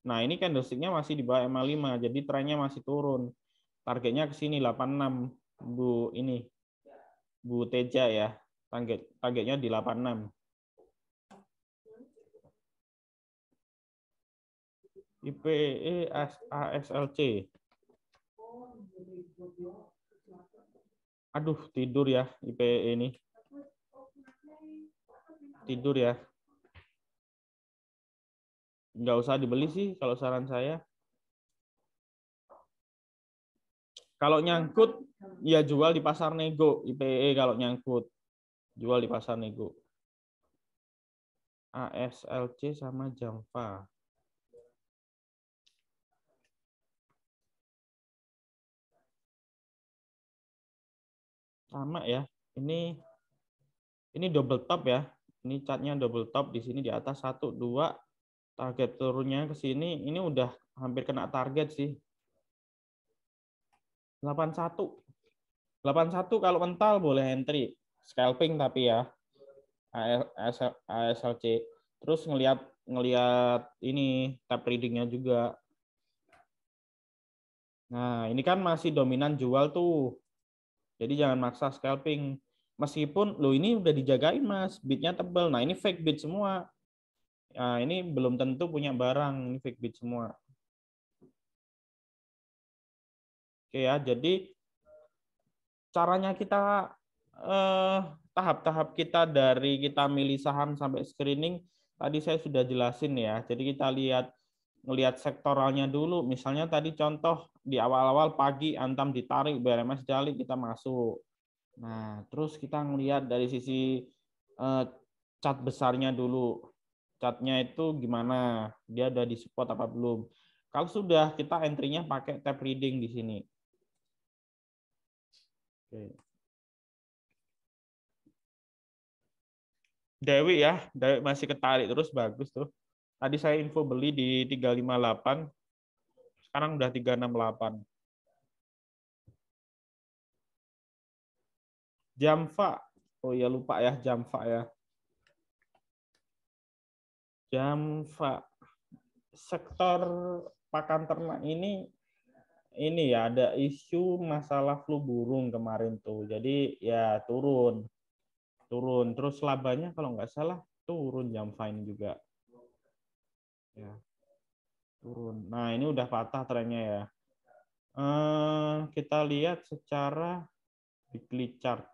Nah, ini candlestick-nya masih di bawah MA5, jadi trennya masih turun. Targetnya ke sini 86, Bu Teja ya. Targetnya di 86. IPE ASLC. Aduh, tidur ya IPE ini. Tidur ya. Nggak usah dibeli sih kalau saran saya. Kalau nyangkut, ya jual di pasar nego. IPE kalau nyangkut, jual di pasar nego. ASLC sama Jamfa. Sama ya. Ini double top ya. Ini catnya double top di sini di atas 1, 2. Target turunnya ke sini. Ini udah hampir kena target sih. 81. 81 kalau mental boleh entry. Scalping tapi ya. ASLC. Terus ngelihat ini tap readingnya juga. Nah, ini kan masih dominan jual tuh. Jadi jangan maksa scalping. Meskipun lo ini udah dijagain Mas, bidnya tebal. Nah, ini fake bid semua. Nah, ini belum tentu punya barang, ini fake bid semua. Oke ya, jadi caranya kita tahap-tahap kita dari kita milih saham sampai screening tadi saya sudah jelasin ya. Jadi kita ngelihat sektoralnya dulu. Misalnya tadi contoh di awal-awal pagi Antam ditarik, BRMS Dali kita masuk. Nah, terus kita ngelihat dari sisi chart besarnya dulu. Chartnya itu gimana? Dia udah di support apa belum? Kalau sudah, kita entry-nya pakai tab reading di sini. Oke. Dewi ya, Dewi masih ketarik terus, bagus tuh. Tadi saya info beli di 358, sekarang udah 368. Jamfa, oh ya lupa ya Jamfa ya. Jamfa, sektor pakan ternak ini ya ada isu masalah flu burung kemarin tuh, jadi ya turun. Terus labanya kalau nggak salah turun Jamfa ini juga. Ya, turun. Nah, ini udah patah trennya ya. Kita lihat secara weekly chart.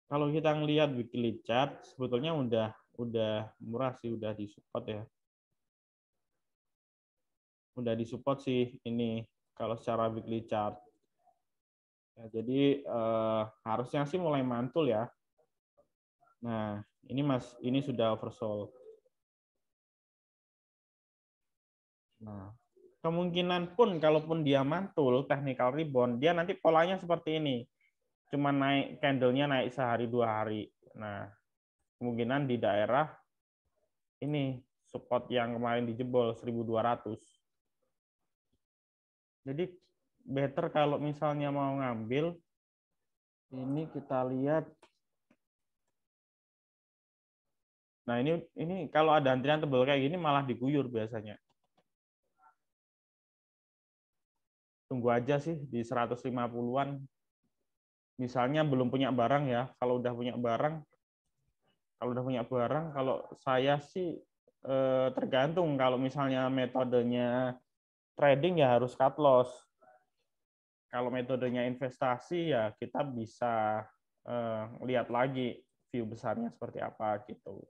Kalau kita ngelihat weekly chart, sebetulnya udah murah sih, udah disupport ya. Udah disupport sih ini kalau secara weekly chart. Ya, jadi harusnya sih mulai mantul ya. Nah, ini sudah oversold. Nah, kemungkinan pun kalaupun dia mantul technical rebound, dia nanti polanya seperti ini. Cuma naik candle-nya naik sehari 2 hari. Nah, kemungkinan di daerah ini support yang kemarin dijebol 1.200. Jadi better kalau misalnya mau ngambil, ini kita lihat. Nah, ini kalau ada antrian tebal kayak gini malah diguyur biasanya. Tunggu aja sih di 150-an. Misalnya belum punya barang ya. Kalau udah punya barang, kalau saya sih tergantung. Kalau misalnya metodenya trading ya harus cut loss. Kalau metodenya investasi ya kita bisa lihat lagi view besarnya seperti apa gitu.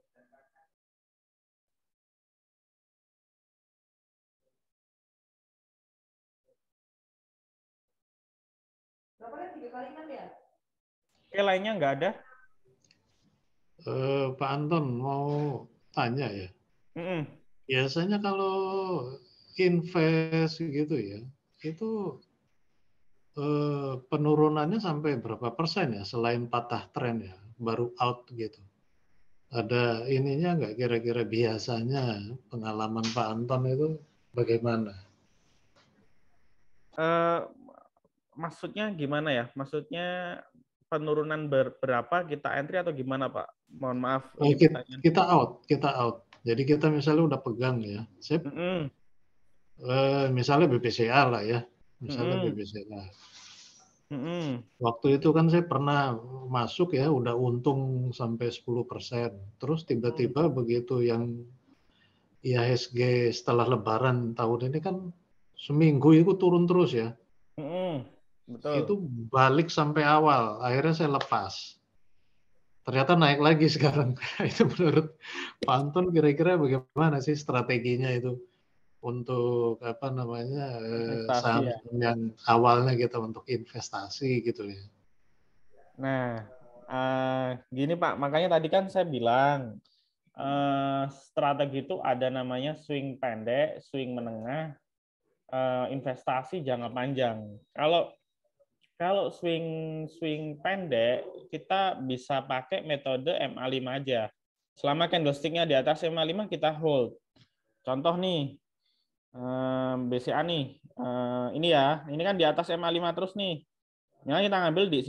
Oke, lainnya nggak ada?
Pak Anton mau tanya ya. Biasanya kalau invest gitu ya, itu penurunannya sampai berapa persen ya selain patah tren ya, baru out gitu. Ada ininya nggak kira-kira biasanya pengalaman Pak Anton itu bagaimana?
Maksudnya gimana ya? Maksudnya penurunan berapa kita entry atau gimana Pak? Mohon maaf ini pertanyaan.
Kita out. Jadi kita misalnya udah pegang ya. Saya misalnya BBCA lah ya. Misalnya BBCA. Waktu itu kan saya pernah masuk ya, udah untung sampai 10%. Terus tiba-tiba begitu yang IHSG setelah Lebaran tahun ini kan seminggu itu turun terus ya.
Betul.
Itu balik sampai awal. Akhirnya saya lepas. Ternyata naik lagi sekarang. Itu menurut Pak Anton kira-kira bagaimana sih strateginya itu untuk apa namanya saham yang awalnya kita untuk investasi gitu ya.
Nah, gini Pak, makanya tadi kan saya bilang strategi itu ada namanya swing pendek, swing menengah, investasi jangka panjang. Kalau swing pendek, kita bisa pakai metode MA5 aja. Selama candlestick-nya di atas MA5 kita hold. Contoh nih, BCA nih, ini ya, ini kan di atas MA5 terus nih. Nah, kita ngambil di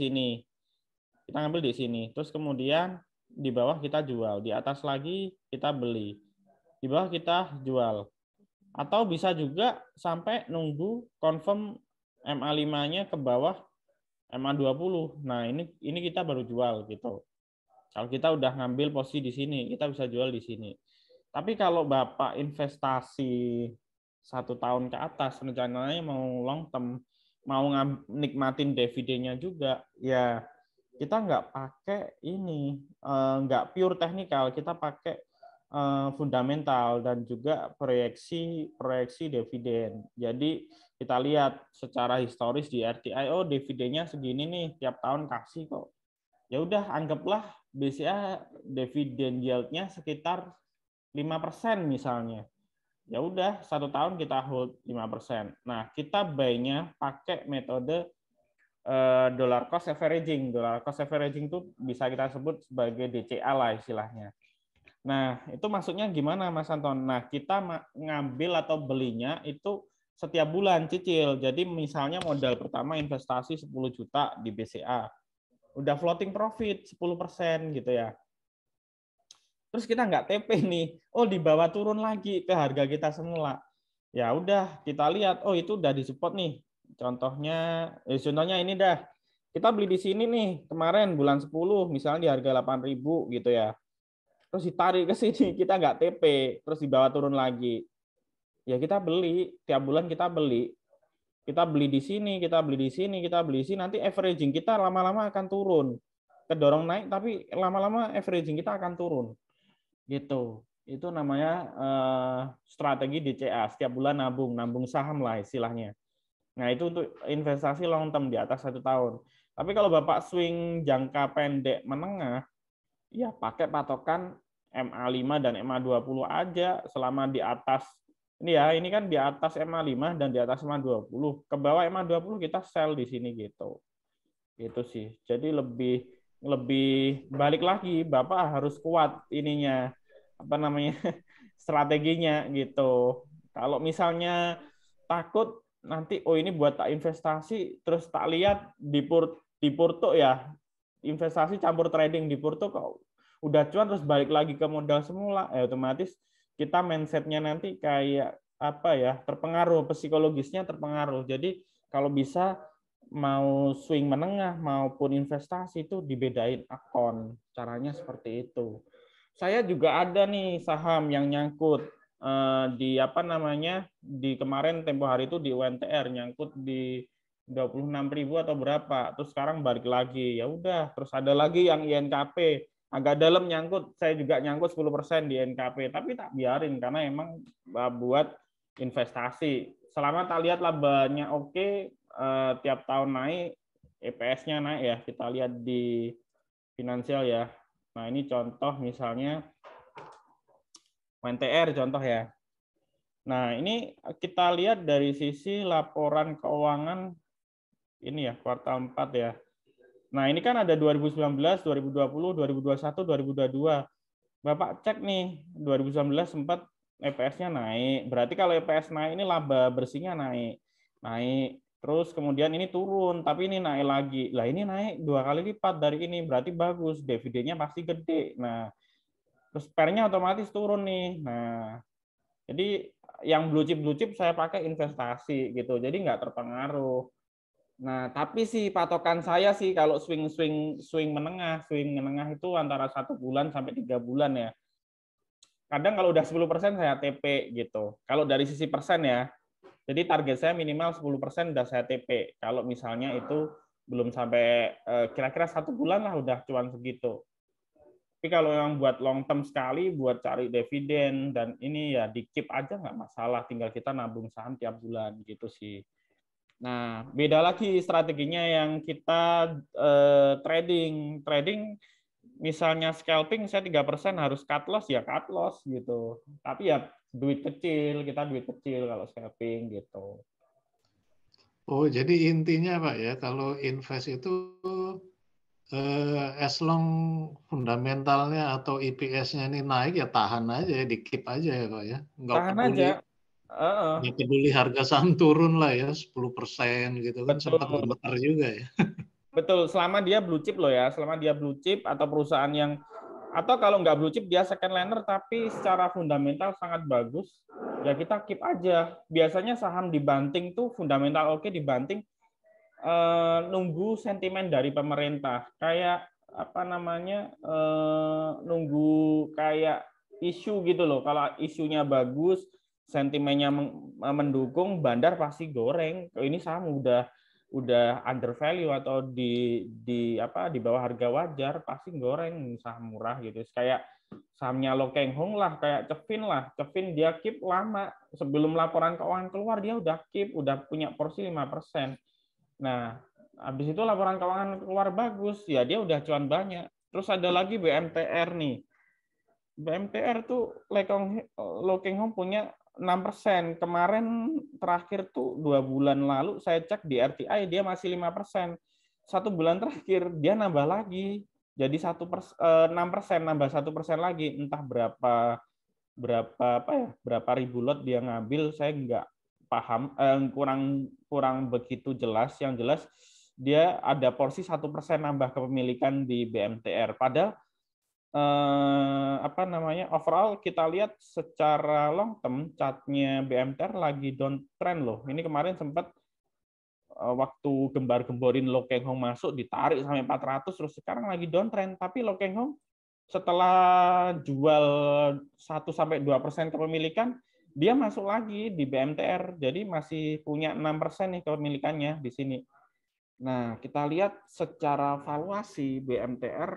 sini. Terus kemudian di bawah kita jual, di atas lagi kita beli. Di bawah kita jual. Atau bisa juga sampai nunggu confirm MA5-nya ke bawah MA20. Nah, ini kita baru jual gitu. Kalau kita udah ngambil posisi di sini, kita bisa jual di sini. Tapi kalau Bapak investasi 1 tahun ke atas, rencananya mau long term, mau nikmatin dividennya juga, ya kita nggak pakai ini, nggak pure teknikal, kita pakai fundamental dan juga proyeksi dividen. Jadi kita lihat secara historis di RTI, oh dividennya segini nih, tiap tahun kasih kok. Ya udah, anggaplah BCA dividen yield-nya sekitar 5% misalnya. Ya udah, 1 tahun kita hold 5%. Nah, kita buy-nya pakai metode dollar cost averaging. Dollar cost averaging itu bisa kita sebut sebagai DCA lah istilahnya. Nah, itu maksudnya gimana Mas Anton? Nah, kita ngambil atau belinya itu setiap bulan cicil. Jadi misalnya modal pertama investasi 10 juta di BCA. Udah floating profit 10% gitu ya. Terus kita nggak TP nih, oh di bawah turun lagi ke harga kita semula. Ya udah, kita lihat, oh itu udah disupport nih. Contohnya ini dah. Kita beli di sini nih, kemarin bulan 10, misalnya di harga 8.000 gitu ya. Terus ditarik ke sini, kita nggak TP, terus di bawah turun lagi. Ya kita beli, tiap bulan kita beli. Kita beli di sini, kita beli di sini, kita beli di sini, nanti averaging kita lama-lama akan turun. Kedorong naik, tapi lama-lama averaging kita akan turun. Gitu. Itu namanya strategi DCA, setiap bulan nabung saham lah istilahnya. Nah, itu untuk investasi long term di atas 1 tahun. Tapi kalau Bapak swing jangka pendek menengah, ya pakai patokan MA5 dan MA20 aja selama di atas. Ini kan di atas MA5 dan di atas MA20. Ke bawah MA20 kita sell di sini gitu. Gitu sih. Jadi lebih balik lagi, Bapak harus kuat ininya, strateginya gitu. Kalau misalnya takut nanti ini buat tak investasi, terus tak lihat di Purto ya, investasi campur trading di Purto kok udah cuan terus balik lagi ke modal semula, otomatis kita mindsetnya nanti kayak terpengaruh, psikologisnya terpengaruh. Jadi kalau bisa mau swing menengah maupun investasi itu dibedain akun, caranya seperti itu. Saya juga ada nih saham yang nyangkut di di kemarin tempo hari itu di UNTR nyangkut di 26.000 atau berapa, terus sekarang balik lagi. Ya udah, terus ada lagi yang INKP agak dalam nyangkut, saya juga nyangkut 10% di INKP, tapi tak biarin karena emang buat investasi. Selama tak lihat labanya oke, tiap tahun naik, EPS-nya naik ya, kita lihat di finansial ya. Nah, ini contoh misalnya UNTR contoh ya. Nah, ini kita lihat dari sisi laporan keuangan ini ya, kuartal 4 ya. Nah, ini kan ada 2019, 2020, 2021, 2022. Bapak cek nih, 2019 sempat EPS-nya naik. Berarti kalau EPS naik ini laba bersihnya naik. Naik. Terus kemudian ini turun, tapi ini naik lagi. Lah ini naik 2 kali lipat dari ini, berarti bagus. Dividennya pasti gede. Nah, terus PER-nya otomatis turun nih. Nah, jadi yang blue chip saya pakai investasi gitu. Jadi nggak terpengaruh. Nah, tapi sih patokan saya sih kalau swing menengah itu antara 1 bulan sampai 3 bulan ya. Kadang kalau udah 10% saya TP gitu. Kalau dari sisi persen ya. Jadi target saya minimal 10% udah saya TP. Kalau misalnya itu belum sampai kira-kira 1 bulan lah udah cuan segitu. Tapi kalau yang buat long term sekali, buat cari dividen dan ini ya di keep aja nggak masalah. Tinggal kita nabung saham tiap bulan gitu sih. Nah, beda lagi strateginya yang kita trading. Trading misalnya scalping saya 3% harus cut loss ya cut loss gitu. Tapi ya duit kecil kalau scalping gitu.
Oh, jadi intinya Pak ya, kalau invest itu as long fundamentalnya atau EPS-nya ini naik ya tahan aja ya, di keep aja ya Pak ya.
Tahan aja.
Nggak peduli harga saham turun lah ya 10% gitu kan, sempat gemetar juga ya.
Betul, selama dia blue chip loh ya, selama dia blue chip atau perusahaan yang, atau kalau nggak blue chip dia second liner tapi secara fundamental sangat bagus, ya kita keep aja. Biasanya saham dibanting tuh fundamental oke, dibanting nunggu sentimen dari pemerintah, kayak nunggu kayak isu gitu loh. Kalau isunya bagus, sentimennya mendukung, bandar pasti goreng. Ini saham udah under value atau di bawah harga wajar, pasti goreng saham murah gitu. Kayak sahamnya Lo Keng Hong lah, kayak Cevin lah. Cevin dia keep lama, sebelum laporan keuangan keluar dia udah keep, udah punya porsi 5%. Nah, habis itu laporan keuangan keluar bagus, ya dia udah cuan banyak. Terus ada lagi BMTR nih. BMTR tuh Lo Keng Hong punya 6%. Kemarin terakhir tuh 2 bulan lalu saya cek di RTI dia masih 5%. 1 bulan terakhir dia nambah lagi. Jadi 6%, nambah 1% lagi. Entah berapa ribu lot dia ngambil, saya nggak paham, kurang begitu jelas. Yang jelas dia ada porsi 1% nambah kepemilikan di BMTR. Padahal overall kita lihat secara long term chartnya BMTR lagi downtrend loh. Ini kemarin sempat waktu gembar-gemborin Lo Keng Hong masuk ditarik sampai 400, terus sekarang lagi downtrend. Tapi Lo Keng Hong setelah jual 1-2% kepemilikan, dia masuk lagi di BMTR. Jadi masih punya 6% nih kepemilikannya di sini. Nah, kita lihat secara valuasi BMTR.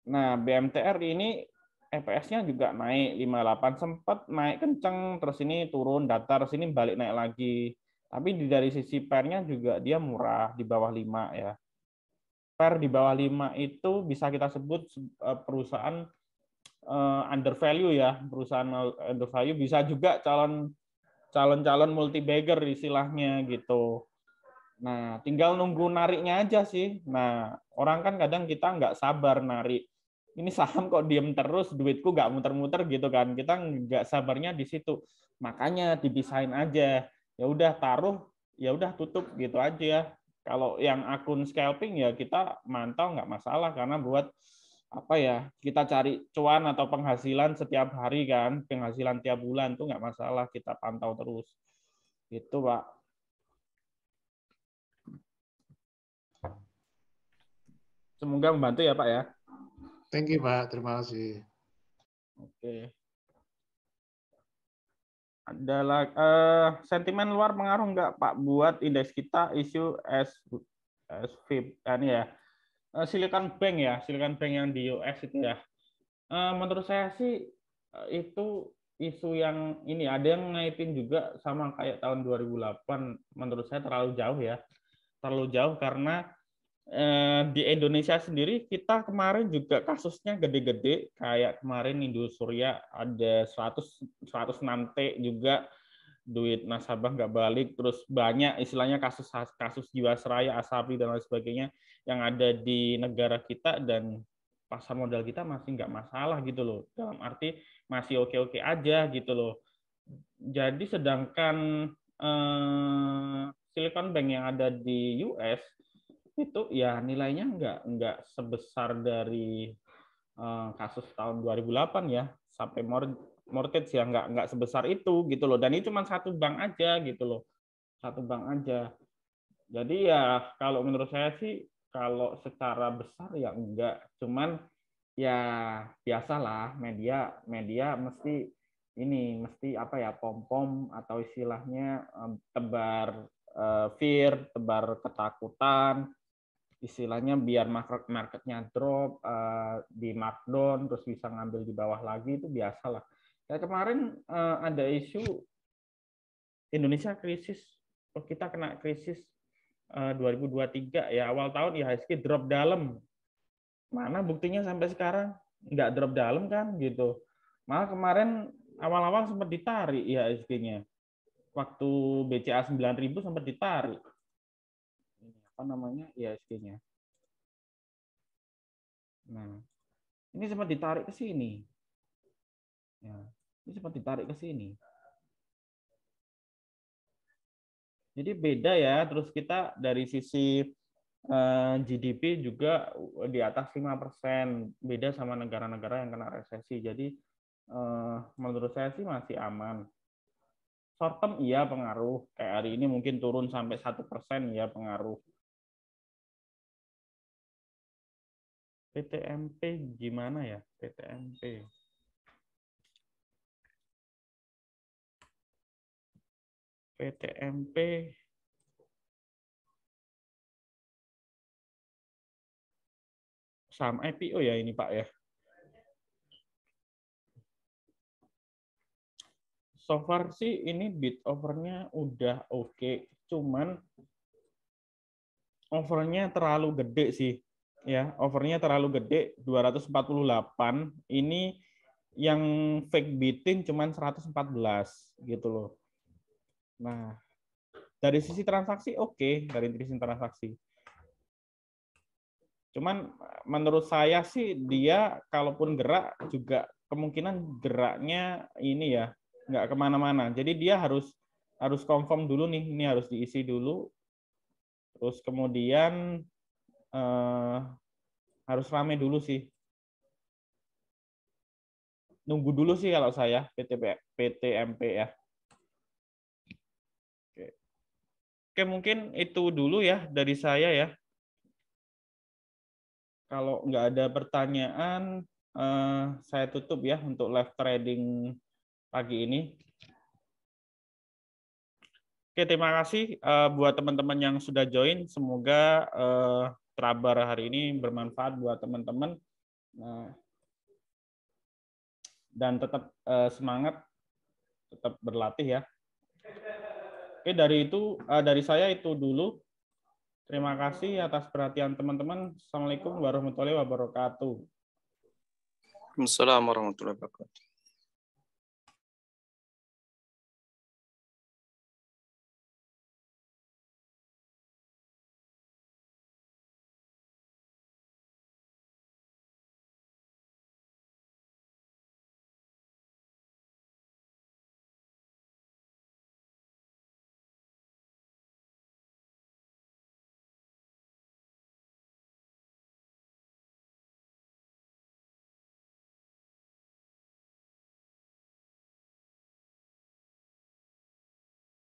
Nah, BMTR ini EPS-nya juga naik 58, sempat naik kenceng, terus ini turun datar, sini balik naik lagi. Tapi dari sisi PER-nya juga dia murah, di bawah 5 ya. PER di bawah 5 itu bisa kita sebut perusahaan under value ya, perusahaan under value, bisa juga calon multi bagger istilahnya gitu. Nah, tinggal nunggu nariknya aja sih. Nah, orang kan kadang kita nggak sabar narik. Ini saham kok diem terus, duitku nggak muter-muter gitu kan. Kita nggak sabarnya di situ. Makanya dipisahin aja. Ya udah taruh, ya udah tutup gitu aja. Kalau yang akun scalping ya kita mantau nggak masalah, karena buat kita cari cuan atau penghasilan setiap hari kan, penghasilan tiap bulan tuh nggak masalah, kita pantau terus. Itu Pak. Semoga membantu ya Pak ya.
Thank you Pak, terima kasih.
Oke. Ada sentimen luar pengaruh nggak Pak buat indeks kita isu SVIP ini ya, Silicon Bank ya, Silicon Bank yang di US itu ya. Menurut saya sih itu isu yang ini ada yang ngaitin juga sama kayak tahun 2008. Menurut saya terlalu jauh ya, terlalu jauh karena di Indonesia sendiri kita kemarin juga kasusnya gede-gede, kayak kemarin Indosuria ada 106 T juga, duit nasabah nggak balik, terus banyak istilahnya kasus Jiwasraya, Asabi dan lain sebagainya yang ada di negara kita, dan pasar modal kita masih nggak masalah gitu loh, dalam arti masih oke-oke aja gitu loh. Jadi sedangkan Silicon Bank yang ada di US itu ya nilainya nggak sebesar dari kasus tahun 2008 ya, sampai mortgage ya nggak sebesar itu gitu loh, dan ini cuma satu bank aja gitu loh, satu bank aja. Jadi ya kalau menurut saya sih kalau secara besar ya enggak, cuman ya biasalah media mesti pom-pom atau istilahnya tebar fear, tebar ketakutan, istilahnya biar marketnya drop, di markdown, terus bisa ngambil di bawah lagi, itu biasa lah. Kayak kemarin ada isu Indonesia krisis, kita kena krisis 2023 ya, awal tahun IHSG drop dalam. Mana buktinya sampai sekarang nggak drop dalam kan gitu. Malah kemarin awal-awal sempat ditarik IHSG-nya. Waktu BCA 9.000 sempat ditarik. IHSG-nya. Nah, ini sempat ditarik ke sini. Ya, ini sempat ditarik ke sini. Jadi beda ya, terus kita dari sisi GDP juga di atas 5%, beda sama negara-negara yang kena resesi. Jadi menurut saya sih masih aman. Short term iya pengaruh, kayak hari ini mungkin turun sampai 1% ya pengaruh. PTMP gimana ya? PTMP. PTMP. Saham IPO ya ini Pak ya. So far sih ini bid overnya udah oke, cuman overnya terlalu gede sih. Ya, overnya terlalu gede 248. Ini yang fake bidding cuman 114 gitu loh. Nah, dari sisi transaksi oke, dari sisi transaksi. Cuman menurut saya sih dia kalaupun gerak juga kemungkinan geraknya ini ya nggak kemana-mana. Jadi dia harus confirm dulu nih, ini harus diisi dulu. Terus kemudian harus rame dulu sih. Nunggu dulu sih kalau saya PTMP ya. Oke, mungkin itu dulu ya dari saya ya. Kalau nggak ada pertanyaan, saya tutup ya untuk live trading pagi ini. Oke, terima kasih buat teman-teman yang sudah join. Semoga Trabar hari ini bermanfaat buat teman-teman. Dan tetap semangat, tetap berlatih ya. Oke, dari saya itu dulu. Terima kasih atas perhatian teman-teman. Assalamualaikum warahmatullahi wabarakatuh.
Waalaikumsalam warahmatullahi wabarakatuh.